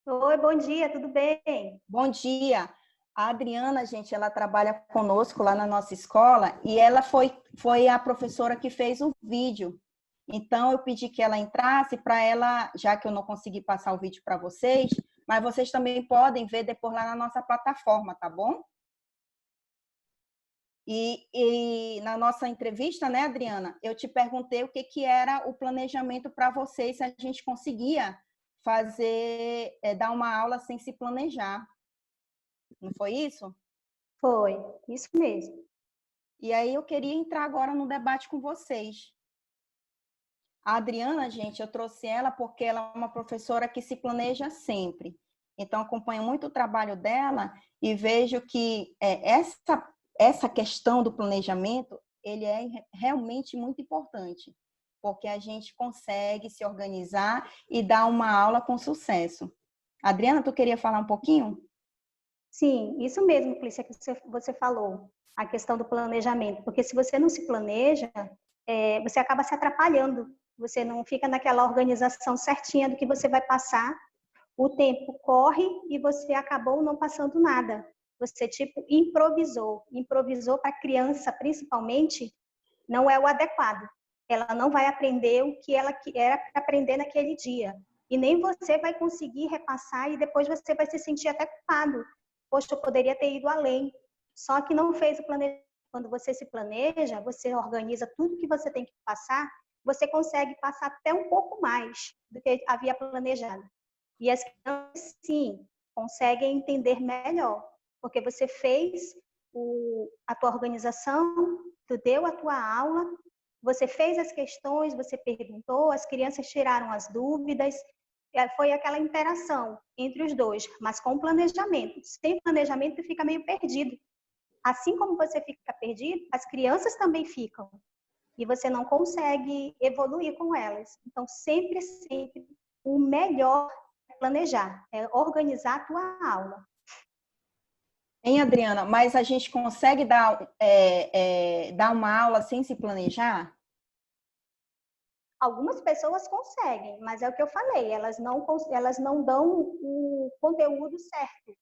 Oi, bom dia, tudo bem? Bom dia. A Adriana, gente, ela trabalha conosco lá na nossa escola e ela foi a professora que fez o vídeo. Então, eu pedi que ela entrasse para ela, já que eu não consegui passar o vídeo para vocês, mas vocês também podem ver depois lá na nossa plataforma, tá bom? E na nossa entrevista, né, Adriana, eu te perguntei o que era o planejamento para vocês, se a gente conseguia fazer, dar uma aula sem se planejar. Não foi isso? Foi, isso mesmo. E aí eu queria entrar agora no debate com vocês. A Adriana, gente, eu trouxe ela porque ela é uma professora que se planeja sempre. Então, acompanho muito o trabalho dela e vejo que essa questão do planejamento, ele é realmente muito importante, porque a gente consegue se organizar e dar uma aula com sucesso. Adriana, tu queria falar um pouquinho? Sim, isso mesmo, Clícia, que você falou, a questão do planejamento, porque se você não se planeja, você acaba se atrapalhando, você não fica naquela organização certinha do que você vai passar, o tempo corre e você acabou não passando nada. Você, tipo, improvisou para a criança, principalmente, não é o adequado. Ela não vai aprender o que ela era para aprender naquele dia. E nem você vai conseguir repassar e depois você vai se sentir até culpado. Poxa, eu poderia ter ido além. Só que não fez o planejamento. Quando você se planeja, você organiza tudo que você tem que passar, você consegue passar até um pouco mais do que havia planejado. E as crianças, sim, conseguem entender melhor, porque você fez a tua organização, tu deu a tua aula, você fez as questões, você perguntou, as crianças tiraram as dúvidas, foi aquela interação entre os dois, mas com planejamento. Sem planejamento, tu fica meio perdido. Assim como você fica perdido, as crianças também ficam. E você não consegue evoluir com elas. Então, sempre, sempre, o melhor é planejar, é organizar a tua aula. Hein, Adriana? Mas a gente consegue dar uma aula sem se planejar? Algumas pessoas conseguem, mas é o que eu falei, elas não dão o conteúdo certo.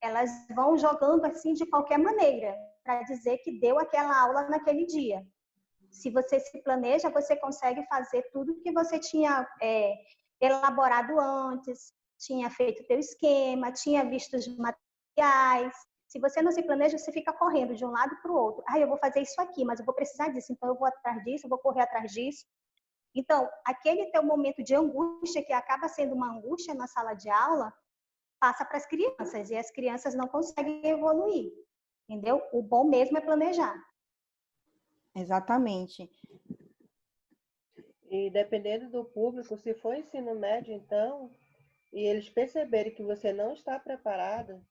Elas vão jogando assim de qualquer maneira, para dizer que deu aquela aula naquele dia. Se você se planeja, você consegue fazer tudo que você tinha elaborado antes, tinha feito o teu esquema, tinha visto os materiais. Se você não se planeja, você fica correndo de um lado para o outro. Eu vou fazer isso aqui, mas eu vou precisar disso, então eu vou atrás disso, eu vou correr atrás disso. Então, aquele teu momento de angústia, que acaba sendo uma angústia na sala de aula, passa para as crianças, e as crianças não conseguem evoluir, entendeu? O bom mesmo é planejar. Exatamente. E dependendo do público, se for ensino médio, então, e eles perceberem que você não está preparada,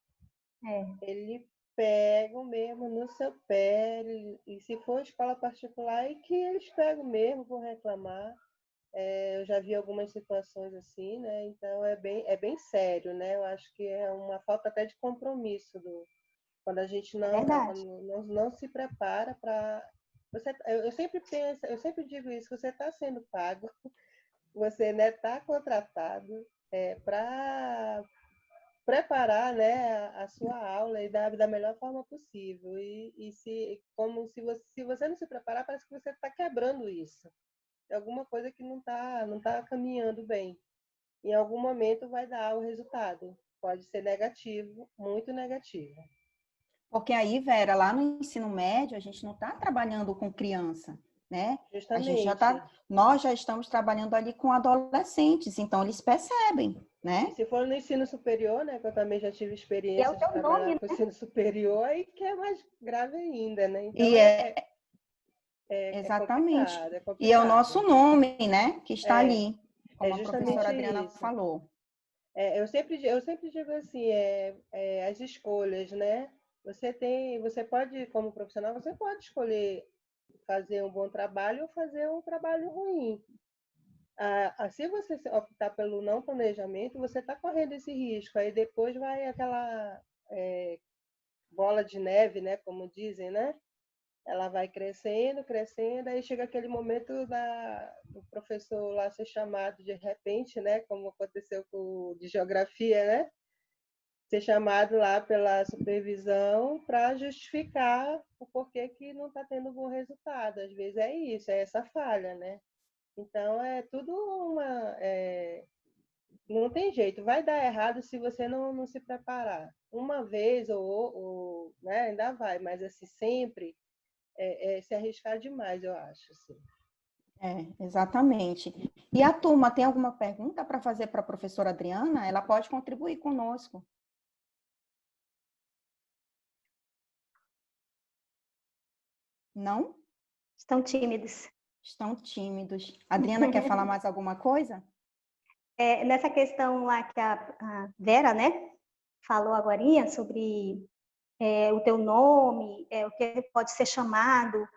eles pegam mesmo no seu pé, e se for escola particular, que eles pegam mesmo, vão reclamar. Eu já vi algumas situações assim, né? Então é bem sério, né? Eu acho que é uma falta até de compromisso quando a gente não se prepara para eu sempre penso, eu sempre digo isso, que você está sendo pago, você está contratado para preparar, né, a sua aula e da melhor forma possível. Se você não se preparar, parece que você está quebrando isso. É alguma coisa que não tá caminhando bem. Em algum momento vai dar o resultado. Pode ser negativo, muito negativo. Porque aí, Vera, lá no ensino médio, a gente não está trabalhando com criança, né? A gente Justamente. nós já estamos trabalhando ali com adolescentes, então eles percebem, E né? se for no ensino superior, né, que eu também já tive E é o experiência de teu nome, trabalhar com o ensino superior, aí que é mais grave ainda, né? Então E é é exatamente. complicado, é E é o nosso complicado. nome, né, que está É, ali, é como a justamente professora Adriana isso. falou. Eu sempre digo assim, as escolhas, né? Você pode, como profissional, você pode escolher fazer um bom trabalho ou fazer um trabalho ruim. Se você optar pelo não planejamento, você está correndo esse risco. Aí depois vai aquela bola de neve, né? Como dizem, né? Ela vai crescendo, crescendo, aí chega aquele momento do professor lá ser chamado de repente, né? Como aconteceu com o de geografia, né? Ser chamado lá pela supervisão para justificar o porquê que não está tendo bom resultado. Às vezes é isso, é essa falha, né? Então é tudo não tem jeito, vai dar errado se você não se preparar. Uma vez ou né, ainda vai, mas assim, sempre se arriscar demais, eu acho. Assim. Exatamente. E a turma tem alguma pergunta para fazer para a professora Adriana? Ela pode contribuir conosco. Não? Estão tímidos. Estão tímidos. Adriana quer falar mais alguma coisa? Nessa questão lá que a Vera, né, falou agorinha sobre o teu nome, o que pode ser chamado.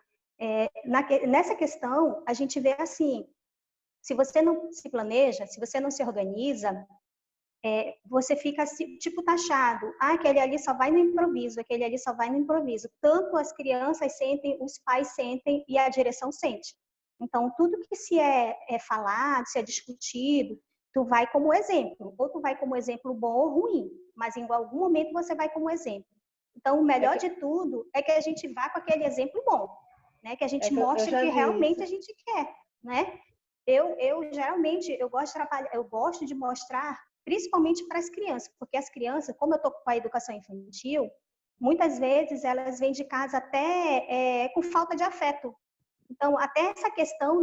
Nessa questão, a gente vê assim, se você não se planeja, se você não se organiza, você fica tipo taxado. Aquele ali só vai no improviso, aquele ali só vai no improviso. Tanto as crianças sentem, os pais sentem e a direção sente. Então, tudo que se é falado, se é discutido, tu vai como exemplo. Ou tu vai como exemplo bom ou ruim, mas em algum momento você vai como exemplo. Então, o melhor de tudo é que a gente vá com aquele exemplo bom, né? Que a gente mostre eu que vi realmente isso. a gente quer, né? Eu geralmente eu gosto de mostrar principalmente para as crianças, porque as crianças, como eu estou com a educação infantil, muitas vezes elas vêm de casa até com falta de afeto. Então, até essa questão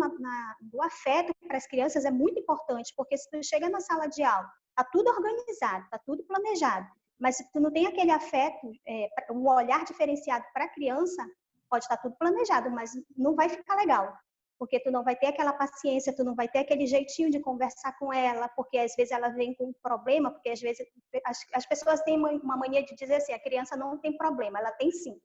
do afeto para as crianças é muito importante, porque se tu chega na sala de aula, tá tudo organizado, tá tudo planejado, mas se tu não tem aquele afeto, um olhar diferenciado para a criança, pode estar tudo planejado, mas não vai ficar legal. Porque tu não vai ter aquela paciência, tu não vai ter aquele jeitinho de conversar com ela, porque às vezes ela vem com um problema, porque às vezes as pessoas têm uma mania de dizer assim, a criança não tem problema, ela tem sim.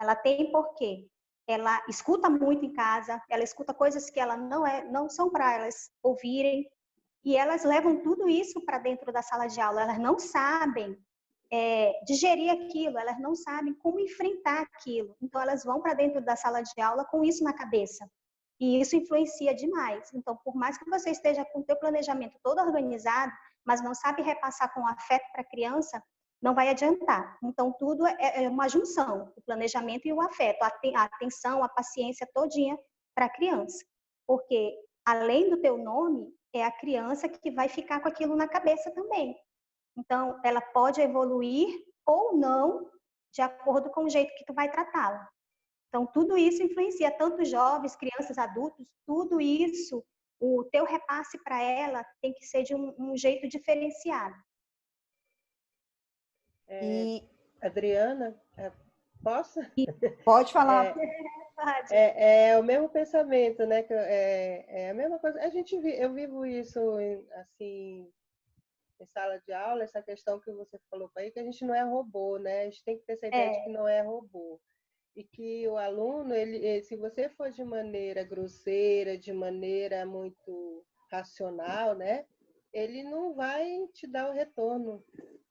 Ela tem porque ela escuta muito em casa, ela escuta coisas que ela não são para elas ouvirem, e elas levam tudo isso para dentro da sala de aula, elas não sabem digerir aquilo, elas não sabem como enfrentar aquilo, então elas vão para dentro da sala de aula com isso na cabeça. E isso influencia demais. Então, por mais que você esteja com o teu planejamento todo organizado, mas não sabe repassar com afeto para a criança, não vai adiantar. Então, tudo é uma junção, o planejamento e o afeto, a atenção, a paciência todinha para a criança. Porque, além do teu nome, é a criança que vai ficar com aquilo na cabeça também. Então, ela pode evoluir ou não, de acordo com o jeito que tu vai tratá-la. Então, tudo isso influencia, tanto jovens, crianças, adultos, tudo isso, o teu repasse para ela tem que ser de um jeito diferenciado. Adriana, posso? Pode falar. É o mesmo pensamento, né? É a mesma coisa. Eu vivo isso assim em sala de aula, essa questão que você falou aí, que a gente não é robô, né? A gente tem que ter essa ideia de que não é robô. E que o aluno, se você for de maneira grosseira, de maneira muito racional, né? Ele não vai te dar o retorno.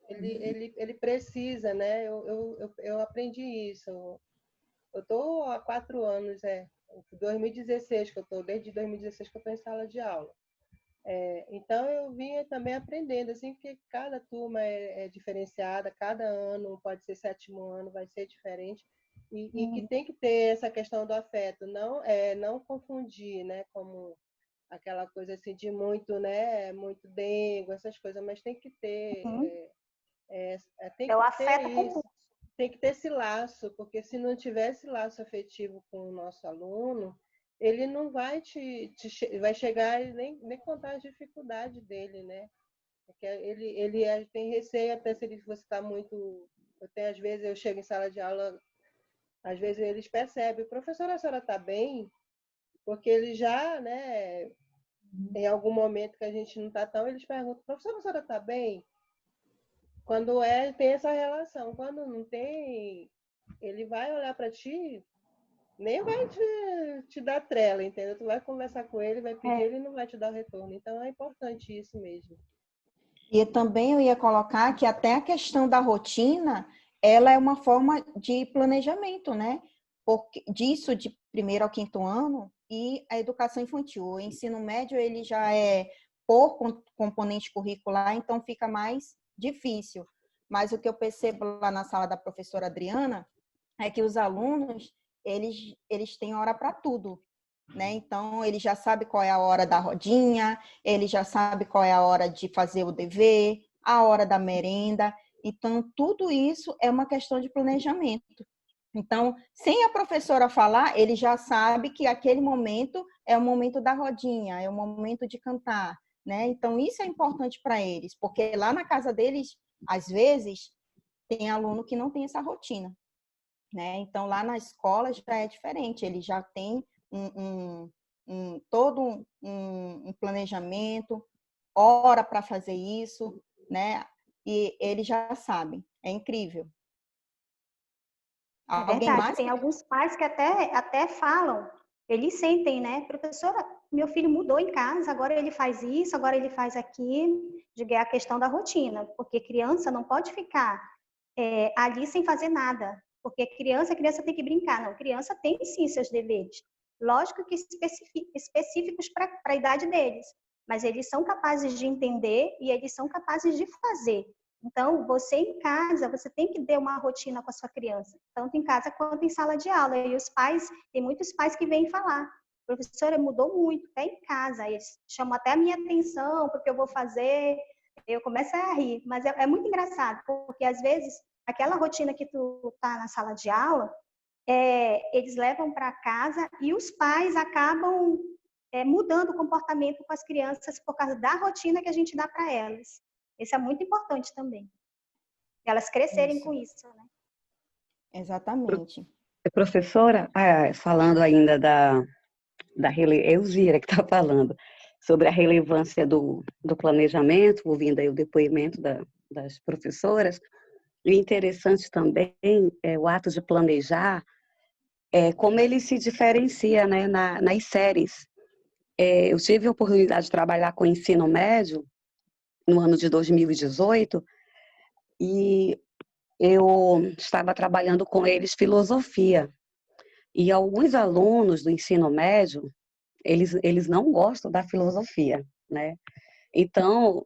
Ele precisa, né? Eu aprendi isso. Eu estou há 4 anos, 2016 que eu estou, desde 2016 que eu estou em sala de aula. Então, eu vinha também aprendendo, assim, que cada turma é diferenciada, cada ano, pode ser 7º ano, vai ser diferente, e que tem que ter essa questão do afeto, não confundir, né, como aquela coisa assim de muito, né, muito dengo, essas coisas, mas tem que ter, tem É o que ter afeto isso, comum. tem que ter esse laço, porque se não tiver esse laço afetivo com o nosso aluno, ele não vai vai chegar e nem contar as dificuldades dele, né? Porque ele tem receio, até se ele você está muito. Às vezes eu chego em sala de aula, às vezes eles percebem, professora, a senhora está bem? Porque ele já, né, em algum momento que a gente não está tão, eles perguntam, professora, a senhora está bem? Quando tem essa relação. Quando não tem, ele vai olhar para ti, nem vai te dar trela, entendeu? Tu vai conversar com ele, vai pedir, ele não vai te dar o retorno. Então, é importante isso mesmo. E também eu ia colocar que até a questão da rotina, ela é uma forma de planejamento, né? Porque disso de 1º ao 5º ano e a educação infantil. O ensino médio, ele já é por componente curricular, então fica mais difícil. Mas o que eu percebo lá na sala da professora Adriana é que os alunos, eles têm hora para tudo, né? Então, ele já sabe qual é a hora da rodinha, ele já sabe qual é a hora de fazer o dever, a hora da merenda. Então, tudo isso é uma questão de planejamento. Então, sem a professora falar, ele já sabe que aquele momento é o momento da rodinha, é o momento de cantar, né? Então, isso é importante para eles, porque lá na casa deles, às vezes, tem aluno que não tem essa rotina, né? Então, lá na escola já é diferente, ele já tem todo um planejamento, hora para fazer isso, né? E eles já sabem, é incrível. É Alguém verdade, mais? tem alguns pais que até falam, eles sentem, né? Professora, meu filho mudou em casa, agora ele faz isso, agora ele faz aquilo. Digo, é a questão da rotina, porque criança não pode ficar ali sem fazer nada, porque a criança tem que brincar. Não, criança tem sim seus deveres, lógico que específicos para a idade deles, mas eles são capazes de entender e eles são capazes de fazer. Então, você em casa, você tem que ter uma rotina com a sua criança, tanto em casa quanto em sala de aula. E os pais, tem muitos pais que vêm falar, professora, mudou muito, até em casa. Eles chamam até a minha atenção, porque eu vou fazer, eu começo a rir. Mas é muito engraçado, porque às vezes, aquela rotina que tu tá na sala de aula, eles levam para casa e os pais acabam mudando o comportamento com as crianças por causa da rotina que a gente dá para elas. Isso é muito importante também. Elas crescerem com isso, né? Exatamente. Professora, falando ainda da Elzira, que está falando sobre a relevância do planejamento, ouvindo aí o depoimento das professoras, e interessante também o ato de planejar, como ele se diferencia, né, nas séries. Eu tive a oportunidade de trabalhar com ensino médio no ano de 2018, e eu estava trabalhando com eles filosofia. E alguns alunos do ensino médio, eles não gostam da filosofia, né? Então,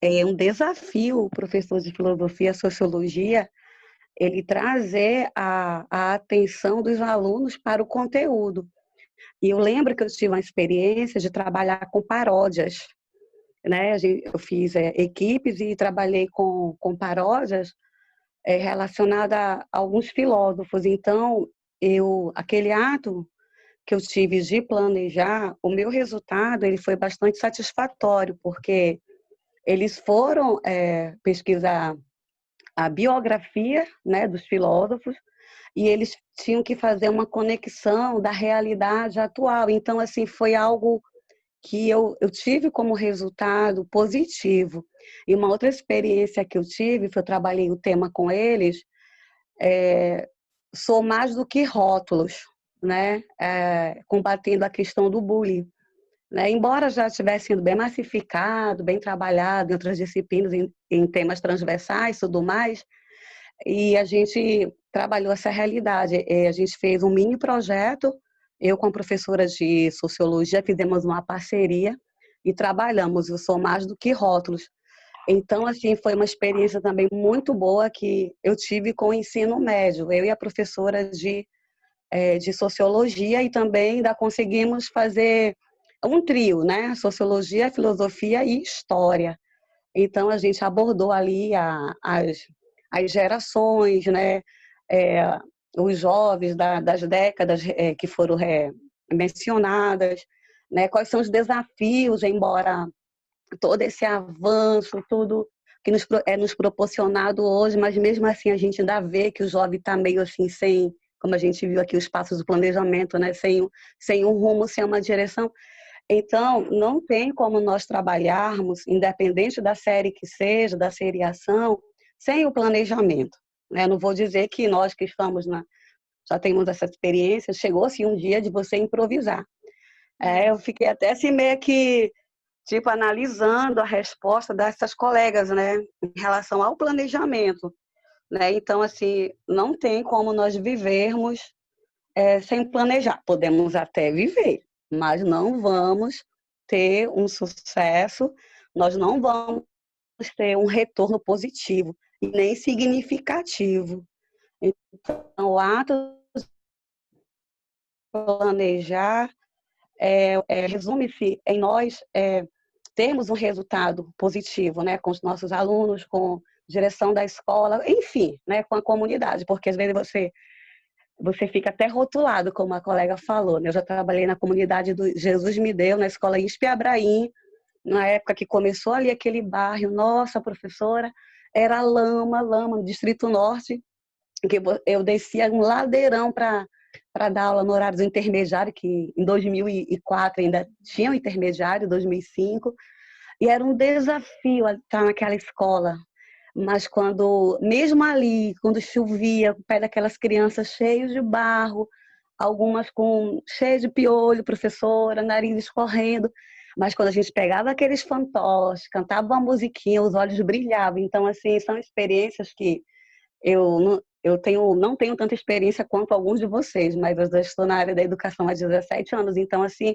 é um desafio o professor de filosofia, sociologia, ele trazer a atenção dos alunos para o conteúdo. E eu lembro que eu tive uma experiência de trabalhar com paródias, né? Eu fiz equipes e trabalhei com paródias relacionadas a alguns filósofos. Então, aquele ato que eu tive de planejar, o meu resultado ele foi bastante satisfatório, porque eles foram pesquisar a biografia, né, dos filósofos, e eles tinham que fazer uma conexão da realidade atual. Então, assim, foi algo que eu tive como resultado positivo. E uma outra experiência que eu tive, foi eu trabalhei o tema com eles, sou mais do que rótulos, né? Combatendo a questão do bullying. Né? Embora já tivesse sido bem massificado, bem trabalhado em outras disciplinas, em temas transversais e tudo mais, e a gente trabalhou essa realidade. A gente fez um mini projeto, eu com a professora de sociologia fizemos uma parceria, e trabalhamos. Eu sou mais do que rótulos. Então, assim, foi uma experiência também muito boa que eu tive com o ensino médio. Eu e a professora de sociologia e também ainda conseguimos fazer um trio, né? Sociologia, filosofia e história. Então, a gente abordou ali as gerações, né? É, os jovens das décadas que foram mencionadas, né? Quais são os desafios, embora todo esse avanço, tudo que é nos proporcionado hoje, mas mesmo assim a gente ainda vê que o jovem está meio assim sem, como a gente viu aqui os passos do planejamento, né? Sem um rumo, sem uma direção. Então, não tem como nós trabalharmos, independente da série que seja, da seriação, sem o planejamento, né? Não vou dizer que nós que estamos já temos essa experiência, chegou assim um dia de você improvisar. Eu fiquei até assim meio que tipo, analisando a resposta dessas colegas, né, em relação ao planejamento, né? Então, assim, não tem como nós vivermos sem planejar. Podemos até viver, mas não vamos ter um sucesso, nós não vamos ter um retorno positivo e nem significativo. Então, o ato de planejar resume-se em nós termos um resultado positivo, né, com os nossos alunos, com a direção da escola, enfim, né, com a comunidade, porque às vezes você fica até rotulado, como a colega falou, né? Eu já trabalhei na comunidade do Jesus Me Deu, na escola ISP Abraim, na época que começou ali aquele bairro, nossa, professora, era lama, no Distrito Norte, que eu descia um ladeirão para dar aula no horário do intermediário, que em 2004 ainda tinha o intermediário, 2005, e era um desafio estar naquela escola. Mas mesmo ali, quando chovia, o pé daquelas crianças cheios de barro, algumas cheias de piolho, professora, nariz escorrendo, mas quando a gente pegava aqueles fantoches, cantava uma musiquinha, os olhos brilhavam. Então, assim, são experiências que não tenho tanta experiência quanto alguns de vocês, mas eu já estou na área da educação há 17 anos, então, assim,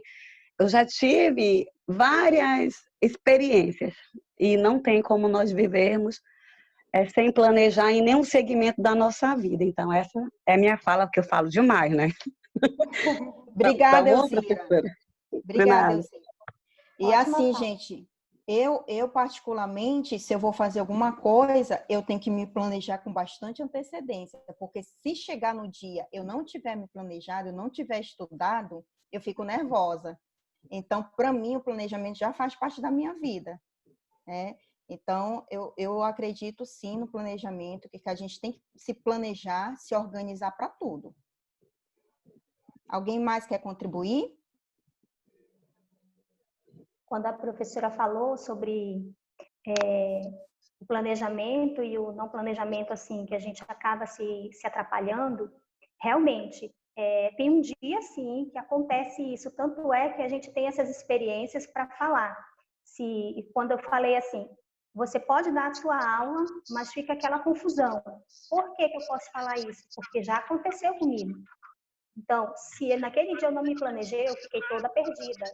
eu já tive várias experiências e não tem como nós vivermos sem planejar em nenhum segmento da nossa vida. Então, essa é a minha fala, porque eu falo demais, né? Obrigada, Tá bom, Elzira. professora? Obrigada, Elzira. E Ótima assim, fala. gente, eu particularmente, se eu vou fazer alguma coisa, eu tenho que me planejar com bastante antecedência, porque se chegar no dia eu não tiver me planejado, eu não tiver estudado, eu fico nervosa. Então, para mim, o planejamento já faz parte da minha vida, né? Então, eu acredito sim no planejamento, que a gente tem que se planejar, se organizar para tudo. Alguém mais quer contribuir? Quando a professora falou sobre o planejamento e o não planejamento, assim, que a gente acaba se atrapalhando, realmente, tem um dia, sim, que acontece isso. Tanto é que a gente tem essas experiências para falar. Quando eu falei assim, você pode dar a sua aula, mas fica aquela confusão. Por que eu posso falar isso? Porque já aconteceu comigo. Então, se naquele dia eu não me planejei, eu fiquei toda perdida.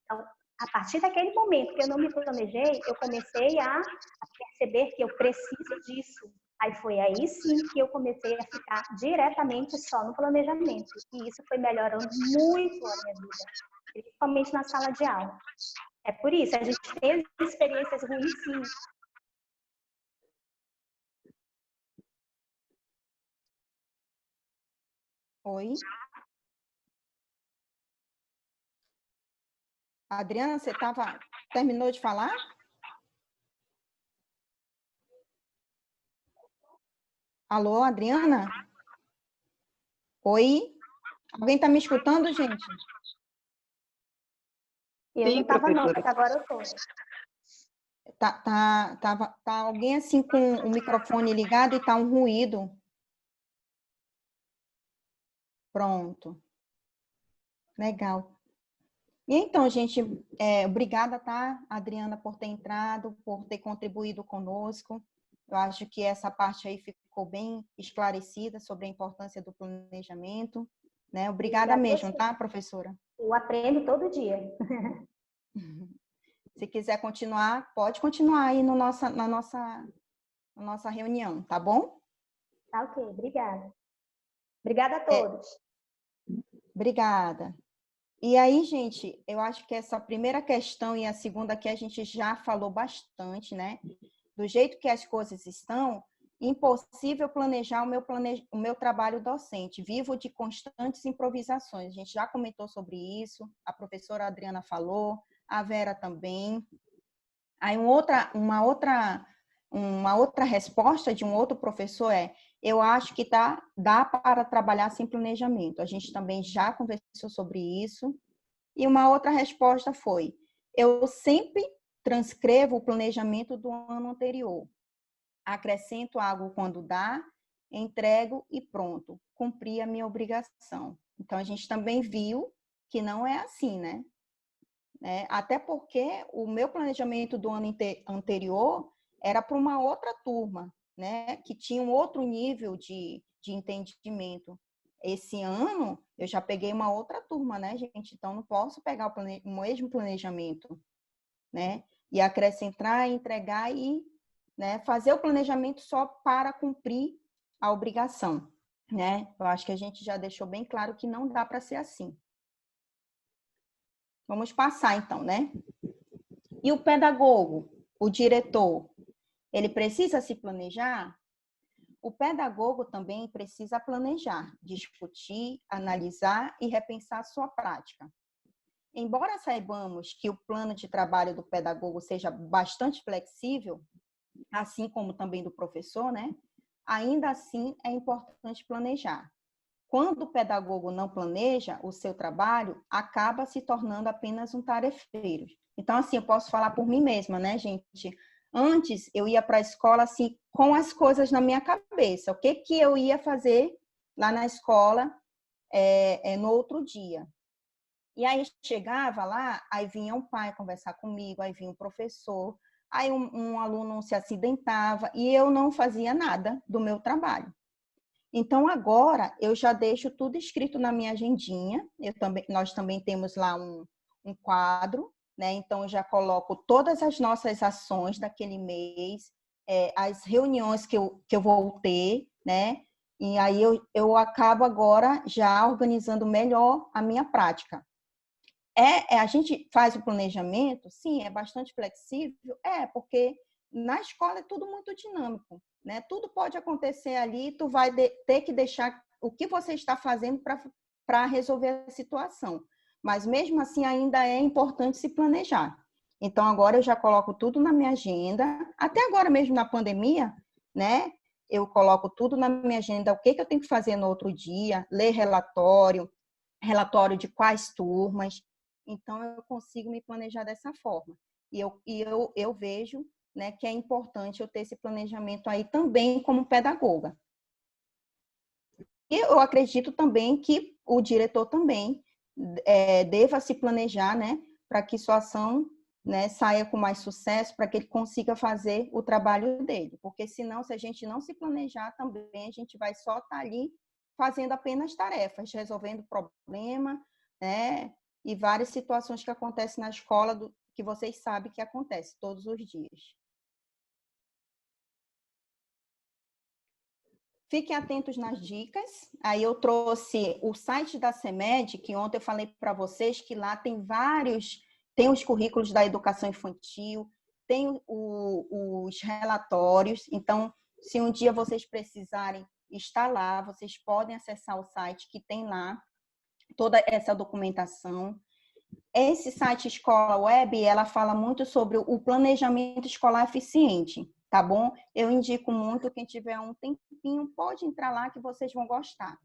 Então, a partir daquele momento que eu não me planejei, eu comecei a perceber que eu preciso disso. Aí foi aí sim que eu comecei a ficar diretamente só no planejamento. E isso foi melhorando muito a minha vida, principalmente na sala de aula. É por isso, a gente tem experiências ruins, sim. Oi? Adriana, você terminou de falar? Alô, Adriana? Oi? Alguém está me escutando, gente? Eu não estava não, professora. mas agora eu estou. Tá alguém assim com o microfone ligado e tá um ruído. Pronto. Legal. E então, gente, obrigada, tá, Adriana, por ter entrado, por ter contribuído conosco. Eu acho que essa parte aí ficou bem esclarecida sobre a importância do planejamento, né? Obrigada mesmo, tá, professora? Eu aprendo todo dia. Se quiser continuar, pode continuar aí no na nossa reunião, tá bom? Tá ok, obrigada. Obrigada a todos. Obrigada. E aí, gente, eu acho que essa primeira questão e a segunda que a gente já falou bastante, né? Do jeito que as coisas estão, impossível planejar o meu trabalho docente, vivo de constantes improvisações. A gente já comentou sobre isso, a professora Adriana falou, a Vera também. Aí uma outra resposta de um outro professor eu acho que dá para trabalhar sem planejamento. A gente também já conversou sobre isso. E uma outra resposta foi, eu sempre transcrevo o planejamento do ano anterior. Acrescento algo quando dá, entrego e pronto, cumpri a minha obrigação. Então, a gente também viu que não é assim, né? Até porque o meu planejamento do ano anterior era para uma outra turma, né? Que tinha um outro nível de entendimento. Esse ano, eu já peguei uma outra turma, né, gente? Então, não posso pegar o mesmo planejamento, né? E acrescentar, entregar e, né, fazer o planejamento só para cumprir a obrigação, né? Eu acho que a gente já deixou bem claro que não dá para ser assim. Vamos passar, então, né? E o pedagogo, o diretor, ele precisa se planejar? O pedagogo também precisa planejar, discutir, analisar e repensar a sua prática. Embora saibamos que o plano de trabalho do pedagogo seja bastante flexível, assim como também do professor, né? Ainda assim é importante planejar. Quando o pedagogo não planeja o seu trabalho, acaba se tornando apenas um tarefeiro. Então, assim, eu posso falar por mim mesma, né, gente? Antes, eu ia para a escola, assim, com as coisas na minha cabeça. O que eu ia fazer lá na escola no outro dia. E aí, chegava lá, aí vinha um pai conversar comigo, aí vinha um professor, aí um aluno se acidentava e eu não fazia nada do meu trabalho. Então, agora, eu já deixo tudo escrito na minha agendinha. Nós também temos lá um quadro, né? Então, eu já coloco todas as nossas ações daquele mês, as reuniões que eu vou ter, né? E aí, eu acabo agora já organizando melhor a minha prática. A gente faz o planejamento, sim, é bastante flexível, porque na escola é tudo muito dinâmico, né? Tudo pode acontecer ali, tu vai ter que deixar o que você está fazendo para resolver a situação. Mas mesmo assim ainda é importante se planejar. Então agora eu já coloco tudo na minha agenda, até agora mesmo na pandemia, né? Eu coloco tudo na minha agenda, o que eu tenho que fazer no outro dia, ler relatório de quais turmas. Então, eu consigo me planejar dessa forma. E eu vejo, né, que é importante eu ter esse planejamento aí também como pedagoga. E eu acredito também que o diretor também deva se planejar, né, para que sua ação, né, saia com mais sucesso, para que ele consiga fazer o trabalho dele. Porque senão, se a gente não se planejar também, a gente vai só estar ali fazendo apenas tarefas, resolvendo problema, né, e várias situações que acontecem na escola, que vocês sabem que acontece todos os dias. Fiquem atentos nas dicas. Aí eu trouxe o site da CEMED, que ontem eu falei para vocês que lá tem tem os currículos da educação infantil, tem os relatórios. Então, se um dia vocês precisarem estar lá, vocês podem acessar o site que tem lá toda essa documentação. Esse site Escola Web, ela fala muito sobre o planejamento escolar eficiente, tá bom? Eu indico muito, quem tiver um tempinho, pode entrar lá que vocês vão gostar.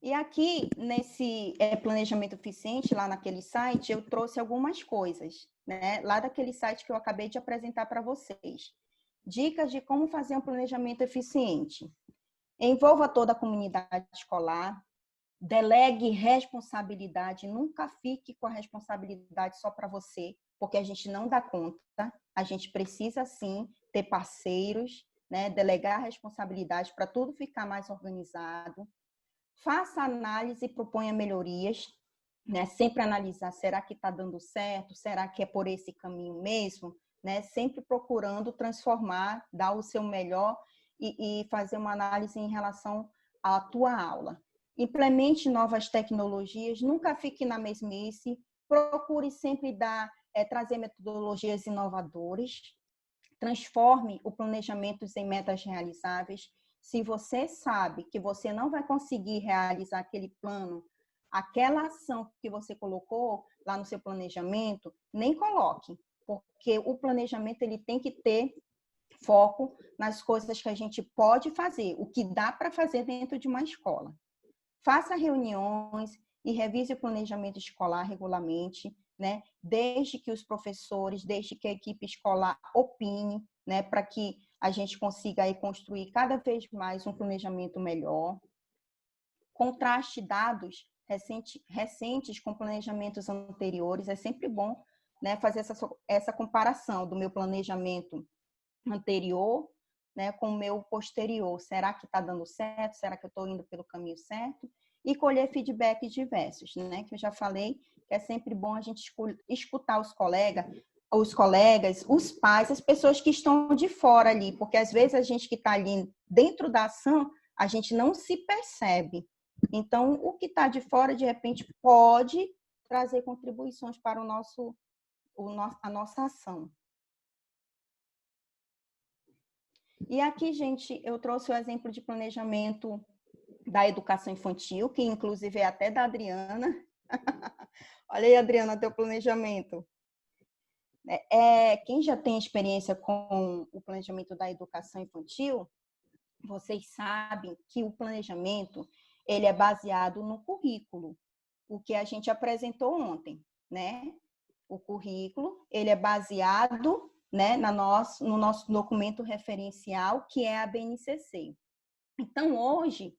E aqui, nesse planejamento eficiente, lá naquele site, eu trouxe algumas coisas, né? Lá daquele site que eu acabei de apresentar para vocês. Dicas de como fazer um planejamento eficiente. Envolva toda a comunidade escolar, delegue responsabilidade, nunca fique com a responsabilidade só para você, porque a gente não dá conta, a gente precisa sim ter parceiros, né? Delegar responsabilidade para tudo ficar mais organizado. Faça análise e proponha melhorias, né? Sempre analisar, será que está dando certo? Será que é por esse caminho mesmo? Né? Sempre procurando transformar, dar o seu melhor e fazer uma análise em relação à tua aula. Implemente novas tecnologias, nunca fique na mesmice, procure sempre trazer metodologias inovadoras, transforme o planejamento em metas realizáveis. Se você sabe que você não vai conseguir realizar aquele plano, aquela ação que você colocou lá no seu planejamento, nem coloque, porque o planejamento ele tem que ter foco nas coisas que a gente pode fazer, o que dá para fazer dentro de uma escola. Faça reuniões e revise o planejamento escolar regularmente, né? Desde que os professores, desde que a equipe escolar opine, né? Para que a gente consiga aí construir cada vez mais um planejamento melhor. Contraste dados recentes com planejamentos anteriores. É sempre bom, né? Fazer essa comparação do meu planejamento anterior, né, com o meu posterior. Será que está dando certo? Será que eu estou indo pelo caminho certo? E colher feedbacks diversos, né? Que eu já falei que é sempre bom a gente escutar os colegas, os pais, as pessoas que estão de fora ali, porque às vezes a gente que está ali dentro da ação, a gente não se percebe. Então, o que está de fora, de repente, pode trazer contribuições para a nossa ação. E aqui, gente, eu trouxe o exemplo de planejamento da educação infantil, que inclusive é até da Adriana. Olha aí, Adriana, teu planejamento. Quem já tem experiência com o planejamento da educação infantil, vocês sabem que o planejamento ele é baseado no currículo, o que a gente apresentou ontem, né? O currículo ele é baseado, né, no nosso documento referencial, que é a BNCC. Então, hoje,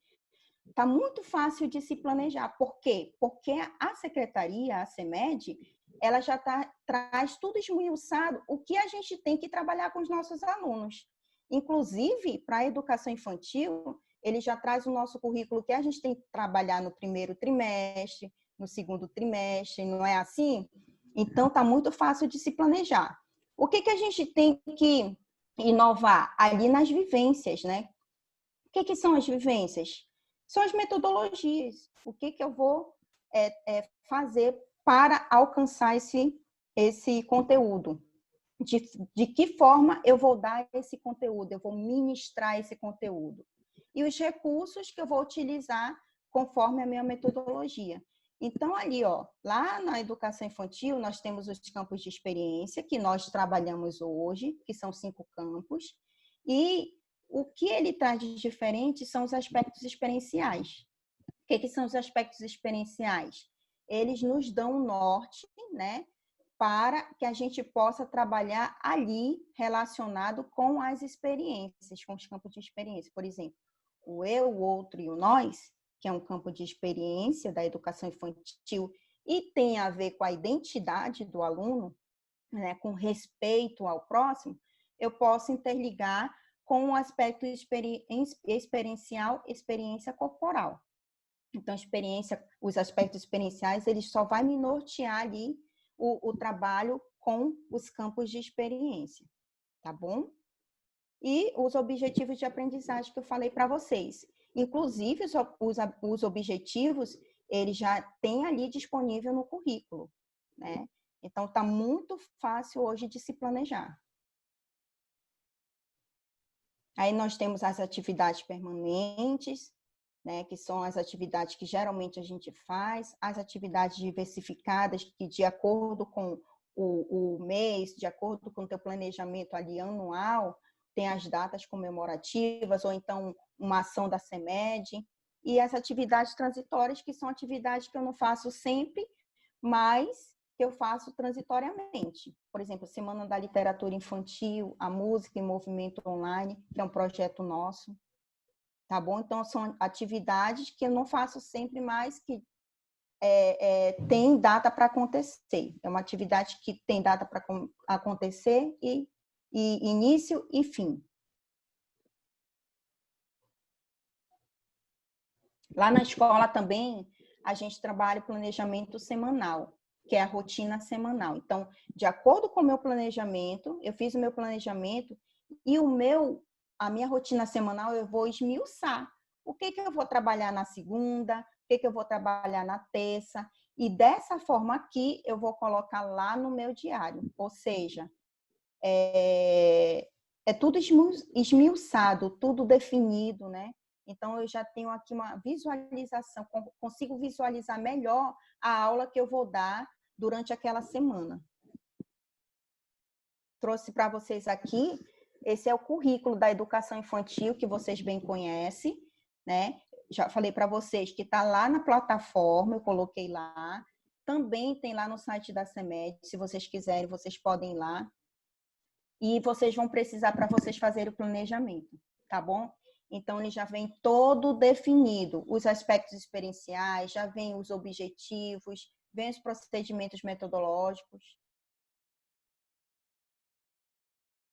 está muito fácil de se planejar. Por quê? Porque a secretaria, a CEMED, ela já traz tudo esmiuçado, o que a gente tem que trabalhar com os nossos alunos. Inclusive, para a educação infantil, ele já traz o nosso currículo que a gente tem que trabalhar no primeiro trimestre, no segundo trimestre, não é assim? Então, está muito fácil de se planejar. O que a gente tem que inovar? Ali nas vivências, né? O que são as vivências? São as metodologias. O que eu vou fazer para alcançar esse conteúdo? De que forma eu vou dar esse conteúdo? Eu vou ministrar esse conteúdo? E os recursos que eu vou utilizar conforme a minha metodologia. Então, ali, ó, lá na educação infantil, nós temos os campos de experiência, que nós trabalhamos hoje, que são 5 campos, e o que ele traz de diferente são os aspectos experienciais. O que são os aspectos experienciais? Eles nos dão um norte, né, para que a gente possa trabalhar ali relacionado com as experiências, com os campos de experiência. Por exemplo, o eu, o outro e o nós, que é um campo de experiência da educação infantil e tem a ver com a identidade do aluno, né, com respeito ao próximo, eu posso interligar com o aspecto experiencial, experiência corporal. Então, os aspectos experienciais, eles só vai me nortear ali o trabalho com os campos de experiência, tá bom? E os objetivos de aprendizagem que eu falei para vocês. Inclusive, os objetivos, eles já têm ali disponível no currículo, né? Então, está muito fácil hoje de se planejar. Aí nós temos as atividades permanentes, né, que são as atividades que geralmente a gente faz, as atividades diversificadas, que de acordo com o mês, de acordo com o teu planejamento ali anual, tem as datas comemorativas, ou então uma ação da CEMED, e as atividades transitórias, que são atividades que eu não faço sempre, mas que eu faço transitoriamente. Por exemplo, Semana da Literatura Infantil, a Música em Movimento Online, que é um projeto nosso, tá bom? Então, são atividades que eu não faço sempre, mas que tem data para acontecer. É uma atividade que tem data para acontecer e início e fim. Lá na escola também, a gente trabalha o planejamento semanal, que é a rotina semanal. Então, de acordo com o meu planejamento, eu fiz o meu planejamento e a minha rotina semanal eu vou esmiuçar. O que eu vou trabalhar na segunda, o que eu vou trabalhar na terça, e dessa forma aqui eu vou colocar lá no meu diário. Ou seja, é tudo esmiuçado, tudo definido, né? Então, eu já tenho aqui uma visualização, consigo visualizar melhor a aula que eu vou dar durante aquela semana. Trouxe para vocês aqui, esse é o currículo da educação infantil, que vocês bem conhecem, né? Já falei para vocês que está lá na plataforma, eu coloquei lá. Também tem lá no site da CEMED, se vocês quiserem, vocês podem ir lá. E vocês vão precisar para vocês fazerem o planejamento, tá bom? Então, ele já vem todo definido, os aspectos experienciais, já vem os objetivos, vem os procedimentos metodológicos.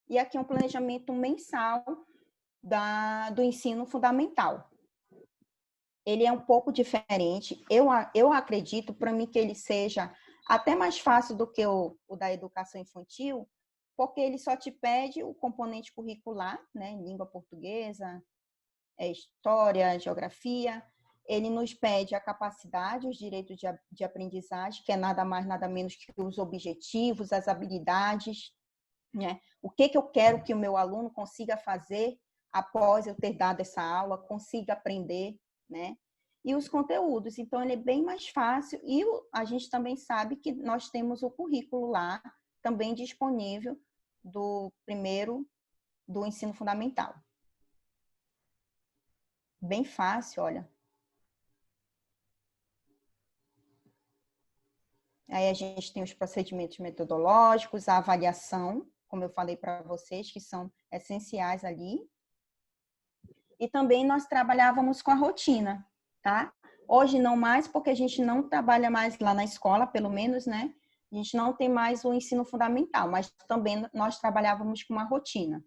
E aqui é um planejamento mensal do ensino fundamental. Ele é um pouco diferente, eu acredito, para mim, que ele seja até mais fácil do que o da educação infantil, porque ele só te pede o componente curricular, né, língua portuguesa, história, geografia. Ele nos pede a capacidade, os direitos de aprendizagem, que é nada mais, nada menos que os objetivos, as habilidades, né? O que eu quero que o meu aluno consiga fazer após eu ter dado essa aula, consiga aprender, né? E os conteúdos. Então, ele é bem mais fácil. E a gente também sabe que nós temos o currículo lá, também disponível, do ensino fundamental. Bem fácil, olha. Aí a gente tem os procedimentos metodológicos, a avaliação, como eu falei para vocês, que são essenciais ali. E também nós trabalhávamos com a rotina, tá? Hoje não mais, porque a gente não trabalha mais lá na escola, pelo menos, né? A gente não tem mais o ensino fundamental, mas também nós trabalhávamos com uma rotina.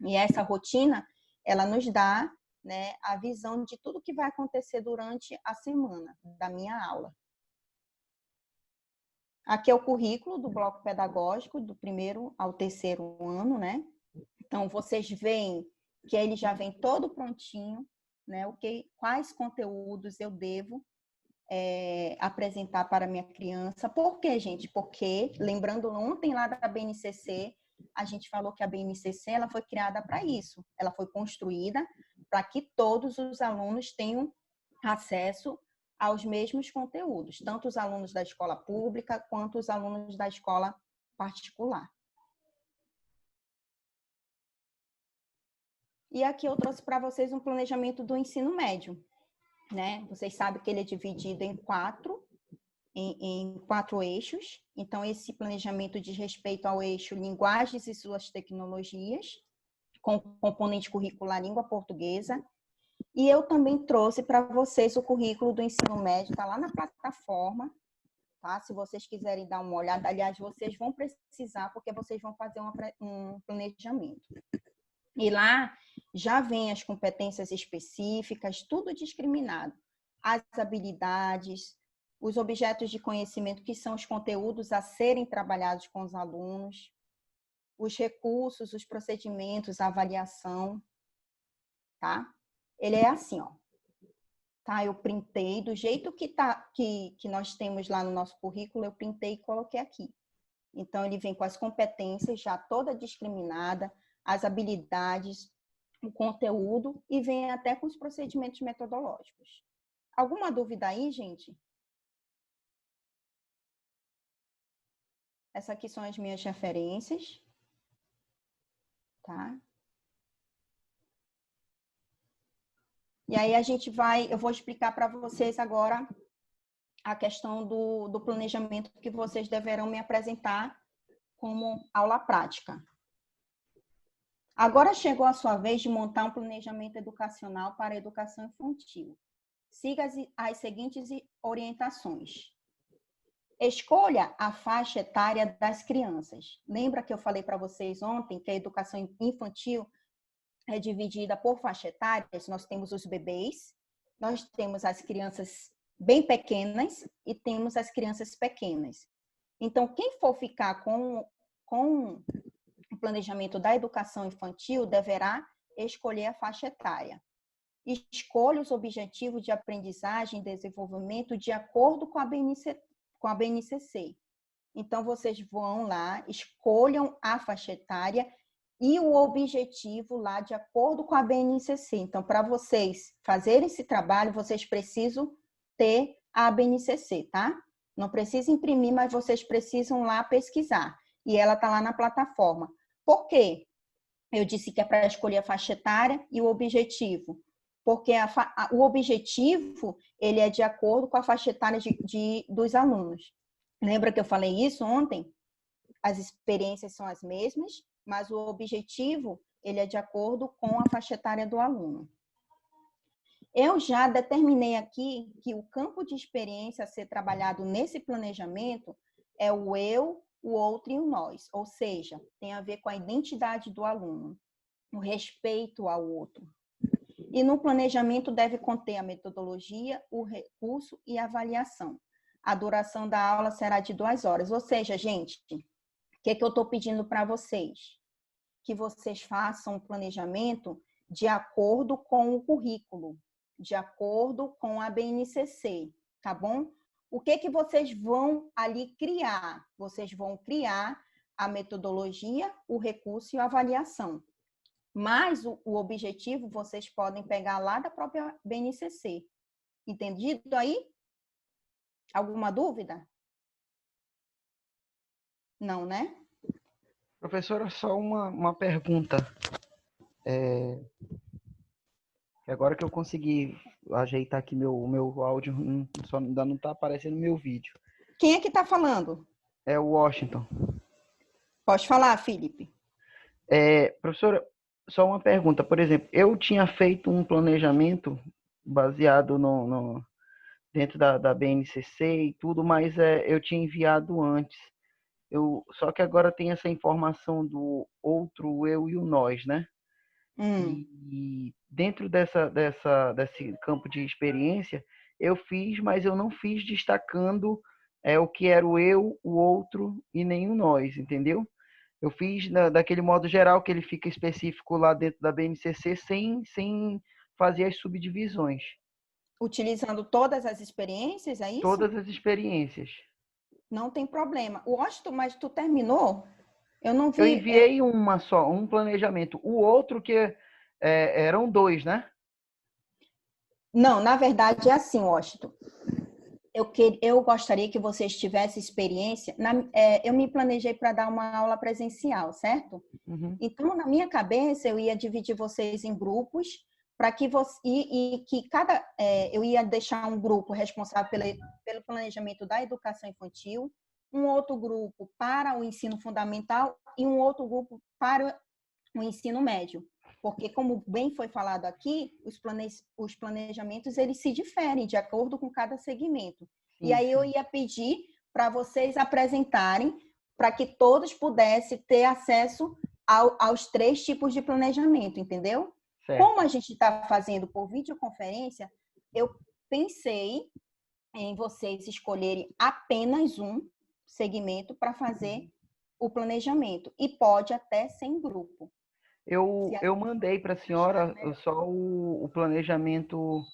E essa rotina, ela nos dá, né, a visão de tudo que vai acontecer durante a semana da minha aula. Aqui é o currículo do bloco pedagógico, do 1º ao 3º ano, né? Então, vocês veem que ele já vem todo prontinho, né? Quais conteúdos eu devo apresentar para a minha criança. Por quê, gente? Porque, lembrando ontem lá da BNCC, a gente falou que a BNCC ela foi criada para isso. Ela foi construída para que todos os alunos tenham acesso aos mesmos conteúdos, tanto os alunos da escola pública quanto os alunos da escola particular. E aqui eu trouxe para vocês um planejamento do ensino médio, né? Vocês sabem que ele é dividido em quatro eixos. Então, esse planejamento diz respeito ao eixo linguagens e suas tecnologias, com componente curricular língua portuguesa. E eu também trouxe para vocês o currículo do ensino médio, está lá na plataforma, tá? Se vocês quiserem dar uma olhada, aliás, vocês vão precisar, porque vocês vão fazer um planejamento. E lá já vem as competências específicas, tudo discriminado. As habilidades, os objetos de conhecimento, que são os conteúdos a serem trabalhados com os alunos, os recursos, os procedimentos, a avaliação, tá? Ele é assim, ó. Tá? Eu printei do jeito que nós temos lá no nosso currículo, eu printei e coloquei aqui. Então, ele vem com as competências já toda discriminada, as habilidades, o conteúdo e vem até com os procedimentos metodológicos. Alguma dúvida aí, gente? Essas aqui são as minhas referências, tá? E aí eu vou explicar para vocês agora a questão do planejamento que vocês deverão me apresentar como aula prática. Agora chegou a sua vez de montar um planejamento educacional para a educação infantil. Siga as seguintes orientações. Escolha a faixa etária das crianças. Lembra que eu falei para vocês ontem que a educação infantil é dividida por faixa etária? Nós temos os bebês, nós temos as crianças bem pequenas e temos as crianças pequenas. Então, quem for ficar com o planejamento da educação infantil deverá escolher a faixa etária. Escolha os objetivos de aprendizagem e desenvolvimento de acordo com a BNCC. Então, vocês vão lá, escolham a faixa etária e o objetivo lá de acordo com a BNCC. Então, para vocês fazerem esse trabalho, vocês precisam ter a BNCC, tá? Não precisa imprimir, mas vocês precisam lá pesquisar. E ela está lá na plataforma. Por quê? Eu disse que é para escolher a faixa etária e o objetivo. Porque o objetivo, ele é de acordo com a faixa etária dos alunos. Lembra que eu falei isso ontem? As experiências são as mesmas, mas o objetivo, ele é de acordo com a faixa etária do aluno. Eu já determinei aqui que o campo de experiência a ser trabalhado nesse planejamento é o eu, o outro e o nós. Ou seja, tem a ver com a identidade do aluno, o respeito ao outro. E no planejamento deve conter a metodologia, o recurso e a avaliação. A duração da aula será de 2 horas. Ou seja, gente, o que eu estou pedindo para vocês? Que vocês façam um planejamento de acordo com o currículo, de acordo com a BNCC, tá bom? O que vocês vão ali criar? Vocês vão criar a metodologia, o recurso e a avaliação. Mas o objetivo vocês podem pegar lá da própria BNCC. Entendido aí? Alguma dúvida? Não, né? Professora, só uma pergunta. Agora que eu consegui ajeitar aqui meu áudio, só ainda não está aparecendo meu vídeo. Quem é que está falando? É o Washington. Pode falar, Felipe. Professora, só uma pergunta. Por exemplo, eu tinha feito um planejamento baseado dentro da BNCC e tudo, mas eu tinha enviado antes. Só que agora tem essa informação do outro, eu e o nós, né? E dentro desse campo de experiência, eu fiz, mas eu não fiz destacando o que era o eu, o outro e nem o nós, entendeu? Eu fiz daquele modo geral que ele fica específico lá dentro da BNCC sem fazer as subdivisões. Utilizando todas as experiências, é isso? Todas as experiências. Não tem problema. Washington, mas tu terminou? Eu não vi. Eu enviei uma só, um planejamento. O outro que eram 2, né? Não, na verdade é assim, Washington. Eu gostaria que vocês tivessem experiência. Eu me planejei para dar uma aula presencial, certo? Uhum. Então, na minha cabeça, eu ia dividir vocês em grupos para que eu ia deixar um grupo responsável pelo planejamento da educação infantil, um outro grupo para o ensino fundamental e um outro grupo para o ensino médio. Porque, como bem foi falado aqui, os planejamentos eles se diferem de acordo com cada segmento. Sim, e aí eu ia pedir para vocês apresentarem para que todos pudessem ter acesso aos 3 tipos de planejamento, entendeu? Certo. Como a gente está fazendo por videoconferência, eu pensei em vocês escolherem apenas um segmento para fazer o planejamento. E pode até ser em grupo. Eu mandei para a senhora só o planejamento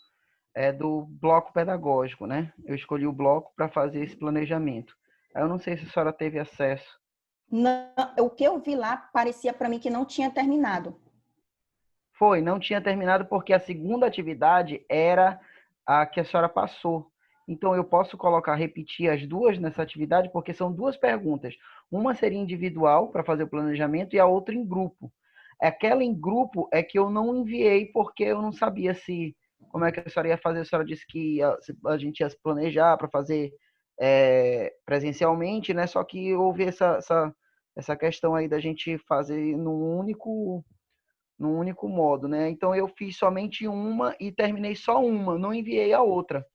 do bloco pedagógico, né? Eu escolhi o bloco para fazer esse planejamento. Eu não sei se a senhora teve acesso. Não, o que eu vi lá parecia para mim que não tinha terminado. Não tinha terminado porque a segunda atividade era a que a senhora passou. Então, eu posso repetir as 2 nessa atividade, porque são 2 perguntas. Uma seria individual, para fazer o planejamento, e a outra em grupo. Aquela em grupo é que eu não enviei, porque eu não sabia como é que a senhora ia fazer. A senhora disse que a gente ia se planejar para fazer presencialmente, né? Só que houve essa questão aí da gente fazer num único modo, né? Então, eu fiz somente uma e terminei só uma, não enviei a outra.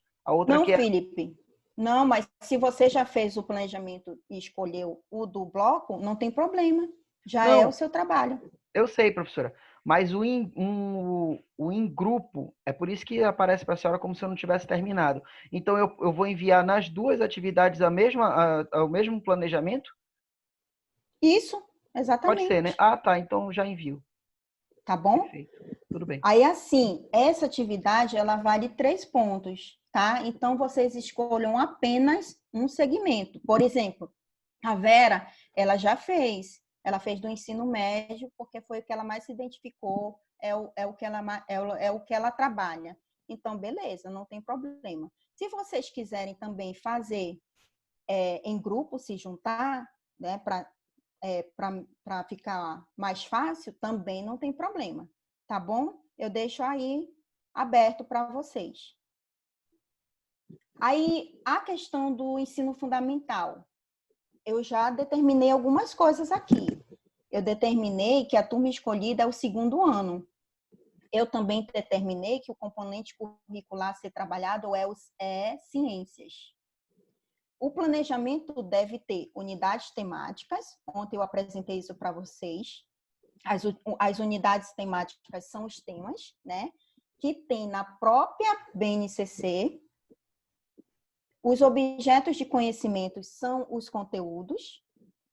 Não, Felipe. Não, mas se você já fez o planejamento e escolheu o do bloco, não tem problema. Já é o seu trabalho. Eu sei, professora. Mas o em grupo, é por isso que aparece para a senhora como se eu não tivesse terminado. Então, eu vou enviar nas duas atividades o mesmo planejamento? Isso, Pode ser, né? exatamente. Ah, tá. Então, já envio. Tá bom? Perfeito. Tudo bem. Aí, assim, essa atividade, ela vale 3 pontos, tá? Então, vocês escolham apenas um segmento. Por exemplo, a Vera, ela já fez. Ela fez do ensino médio, porque foi o que ela mais se identificou, é o que ela trabalha. Então, beleza, não tem problema. Se vocês quiserem também fazer em grupo, se juntar, né, para ficar mais fácil, também não tem problema, tá bom? Eu deixo aí aberto para vocês. Aí, a questão do ensino fundamental. Eu já determinei algumas coisas aqui. Eu determinei que a turma escolhida é o 2º ano. Eu também determinei que o componente curricular a ser trabalhado é ciências. O planejamento deve ter unidades temáticas. Ontem eu apresentei isso para vocês. As unidades temáticas são os temas, né? Que tem na própria BNCC. Os objetos de conhecimento são os conteúdos.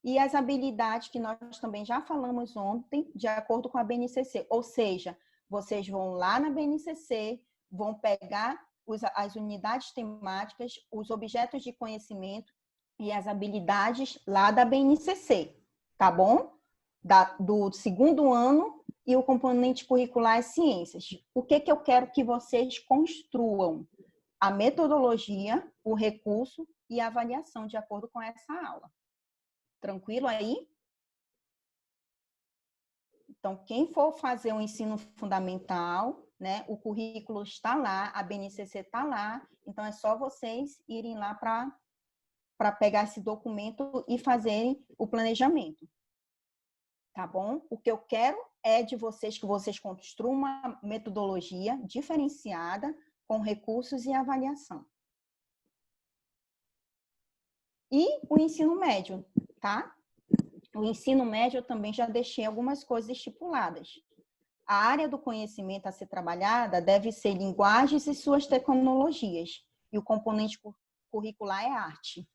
E as habilidades que nós também já falamos ontem, de acordo com a BNCC. Ou seja, vocês vão lá na BNCC, vão pegar as unidades temáticas, os objetos de conhecimento e as habilidades lá da BNCC, tá bom? Do 2º ano, e o componente curricular é ciências. O que eu quero que vocês construam? A metodologia, o recurso e a avaliação, de acordo com essa aula. Tranquilo aí? Então, quem for fazer o ensino fundamental, né, o currículo está lá, a BNCC está lá, então é só vocês irem lá para pegar esse documento e fazerem o planejamento. Tá bom? O que eu quero é de vocês que vocês construam uma metodologia diferenciada com recursos e avaliação. E o ensino médio, tá? O ensino médio eu também já deixei algumas coisas estipuladas. A área do conhecimento a ser trabalhada deve ser linguagens e suas tecnologias. E o componente curricular é arte.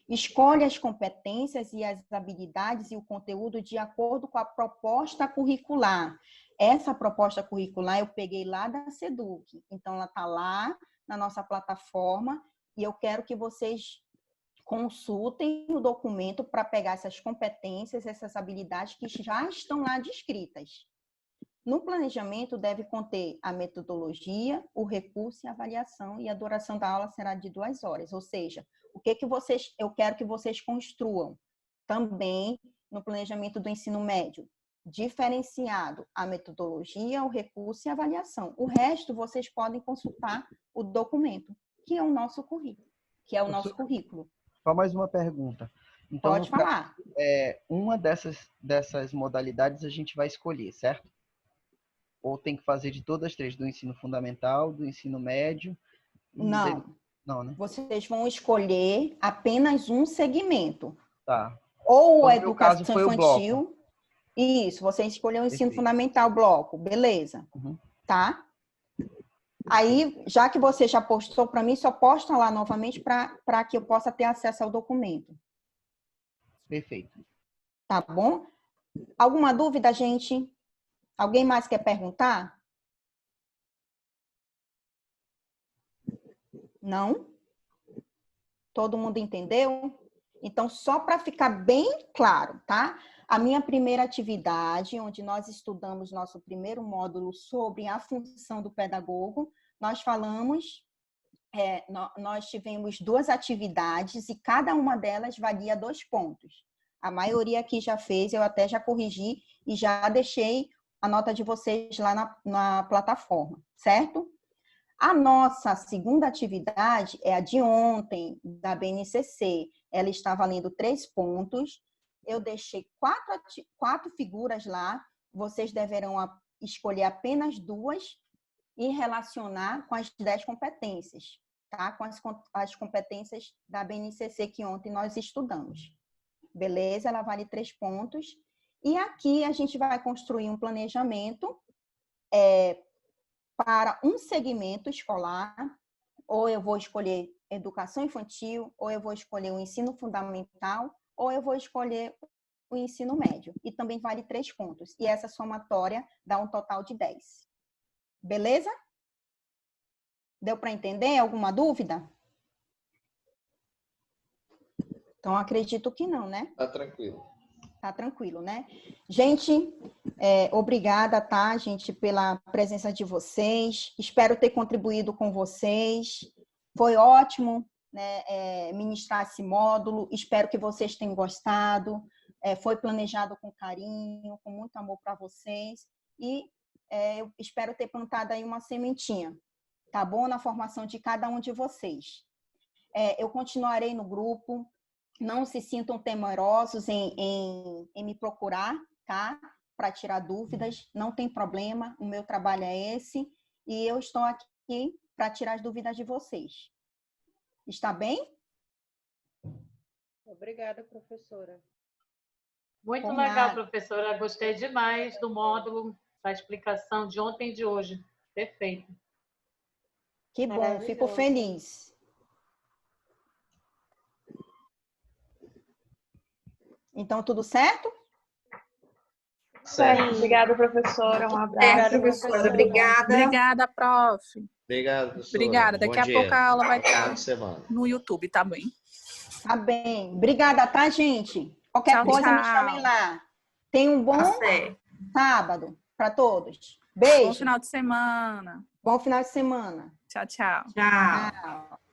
Escolha as competências e as habilidades e o conteúdo de acordo com a proposta curricular. Essa proposta curricular eu peguei lá da SEDUC. Então, ela está lá na nossa plataforma e eu quero que vocês consultem o documento para pegar essas competências, essas habilidades que já estão lá descritas. No planejamento, deve conter a metodologia, o recurso e a avaliação, e a duração da aula será de 2 horas. Ou seja, o que eu quero que vocês construam também no planejamento do ensino médio? Diferenciado a metodologia, o recurso e a avaliação. O resto, vocês podem consultar o documento, que é o nosso currículo. Só mais uma pergunta. Então, Pode falar. Uma dessas modalidades a gente vai escolher, certo? Ou tem que fazer de todas as 3, do ensino fundamental, do ensino médio? Não. Não, né? Vocês vão escolher apenas um segmento. Tá. Ou a No meu caso, educação foi o bloco. infantil. Isso, você escolheu o ensino Perfeito. fundamental, bloco. Beleza. Uhum. Tá? Aí, já que você já postou para mim, só posta lá novamente para que eu possa ter acesso ao documento. Perfeito. Tá bom? Alguma dúvida, gente? Alguém mais quer perguntar? Não? Todo mundo entendeu? Então, só para ficar bem claro, tá? A minha primeira atividade, onde nós estudamos nosso primeiro módulo sobre a função do pedagogo, nós falamos, nós tivemos 2 atividades e cada uma delas valia 2 pontos. A maioria aqui já fez, eu até já corrigi e já deixei a nota de vocês lá na plataforma, certo? A nossa segunda atividade é a de ontem, da BNCC. Ela está valendo 3 pontos. Eu deixei 4 figuras lá. Vocês deverão escolher apenas 2 e relacionar com as 10 competências, tá? Com as competências da BNCC que ontem nós estudamos. Beleza? Ela vale 3 pontos. E aqui a gente vai construir um planejamento para um segmento escolar, ou eu vou escolher educação infantil, ou eu vou escolher o ensino fundamental, ou eu vou escolher o ensino médio. E também vale 3 pontos. E essa somatória dá um total de 10. Beleza? Deu para entender? Alguma dúvida? Então, acredito que não, né? Tá tranquilo. Tá tranquilo, né? Gente, obrigada, tá, gente, pela presença de vocês. Espero ter contribuído com vocês. Foi ótimo, né, ministrar esse módulo. Espero que vocês tenham gostado. Foi planejado com carinho, com muito amor para vocês. E eu espero ter plantado aí uma sementinha, tá bom? Na formação de cada um de vocês. Eu continuarei no grupo. Não se sintam temerosos em me procurar, tá? Para tirar dúvidas, não tem problema, o meu trabalho é esse, e eu estou aqui para tirar as dúvidas de vocês. Está bem? Obrigada, professora. Muito Por legal, nada. professora. Gostei demais do módulo, da explicação de ontem e de hoje. Perfeito. Que bom, fico Maravilhoso. feliz. Então, tudo certo? Certo. Obrigada, professora. Um abraço. Obrigada, professora. Obrigada. Obrigada, prof. Obrigado, professora. Obrigada. Daqui Bom a dia. pouco a aula vai Final estar de semana. no YouTube, tá bem? Tá bem. Obrigada, tá, gente? Qualquer Tchau, coisa, me tchau. chamem lá. Tenham um bom Tá certo. sábado para todos. Bom Beijo. final de semana. Bom final de semana. Tchau, tchau. Tchau. Tchau.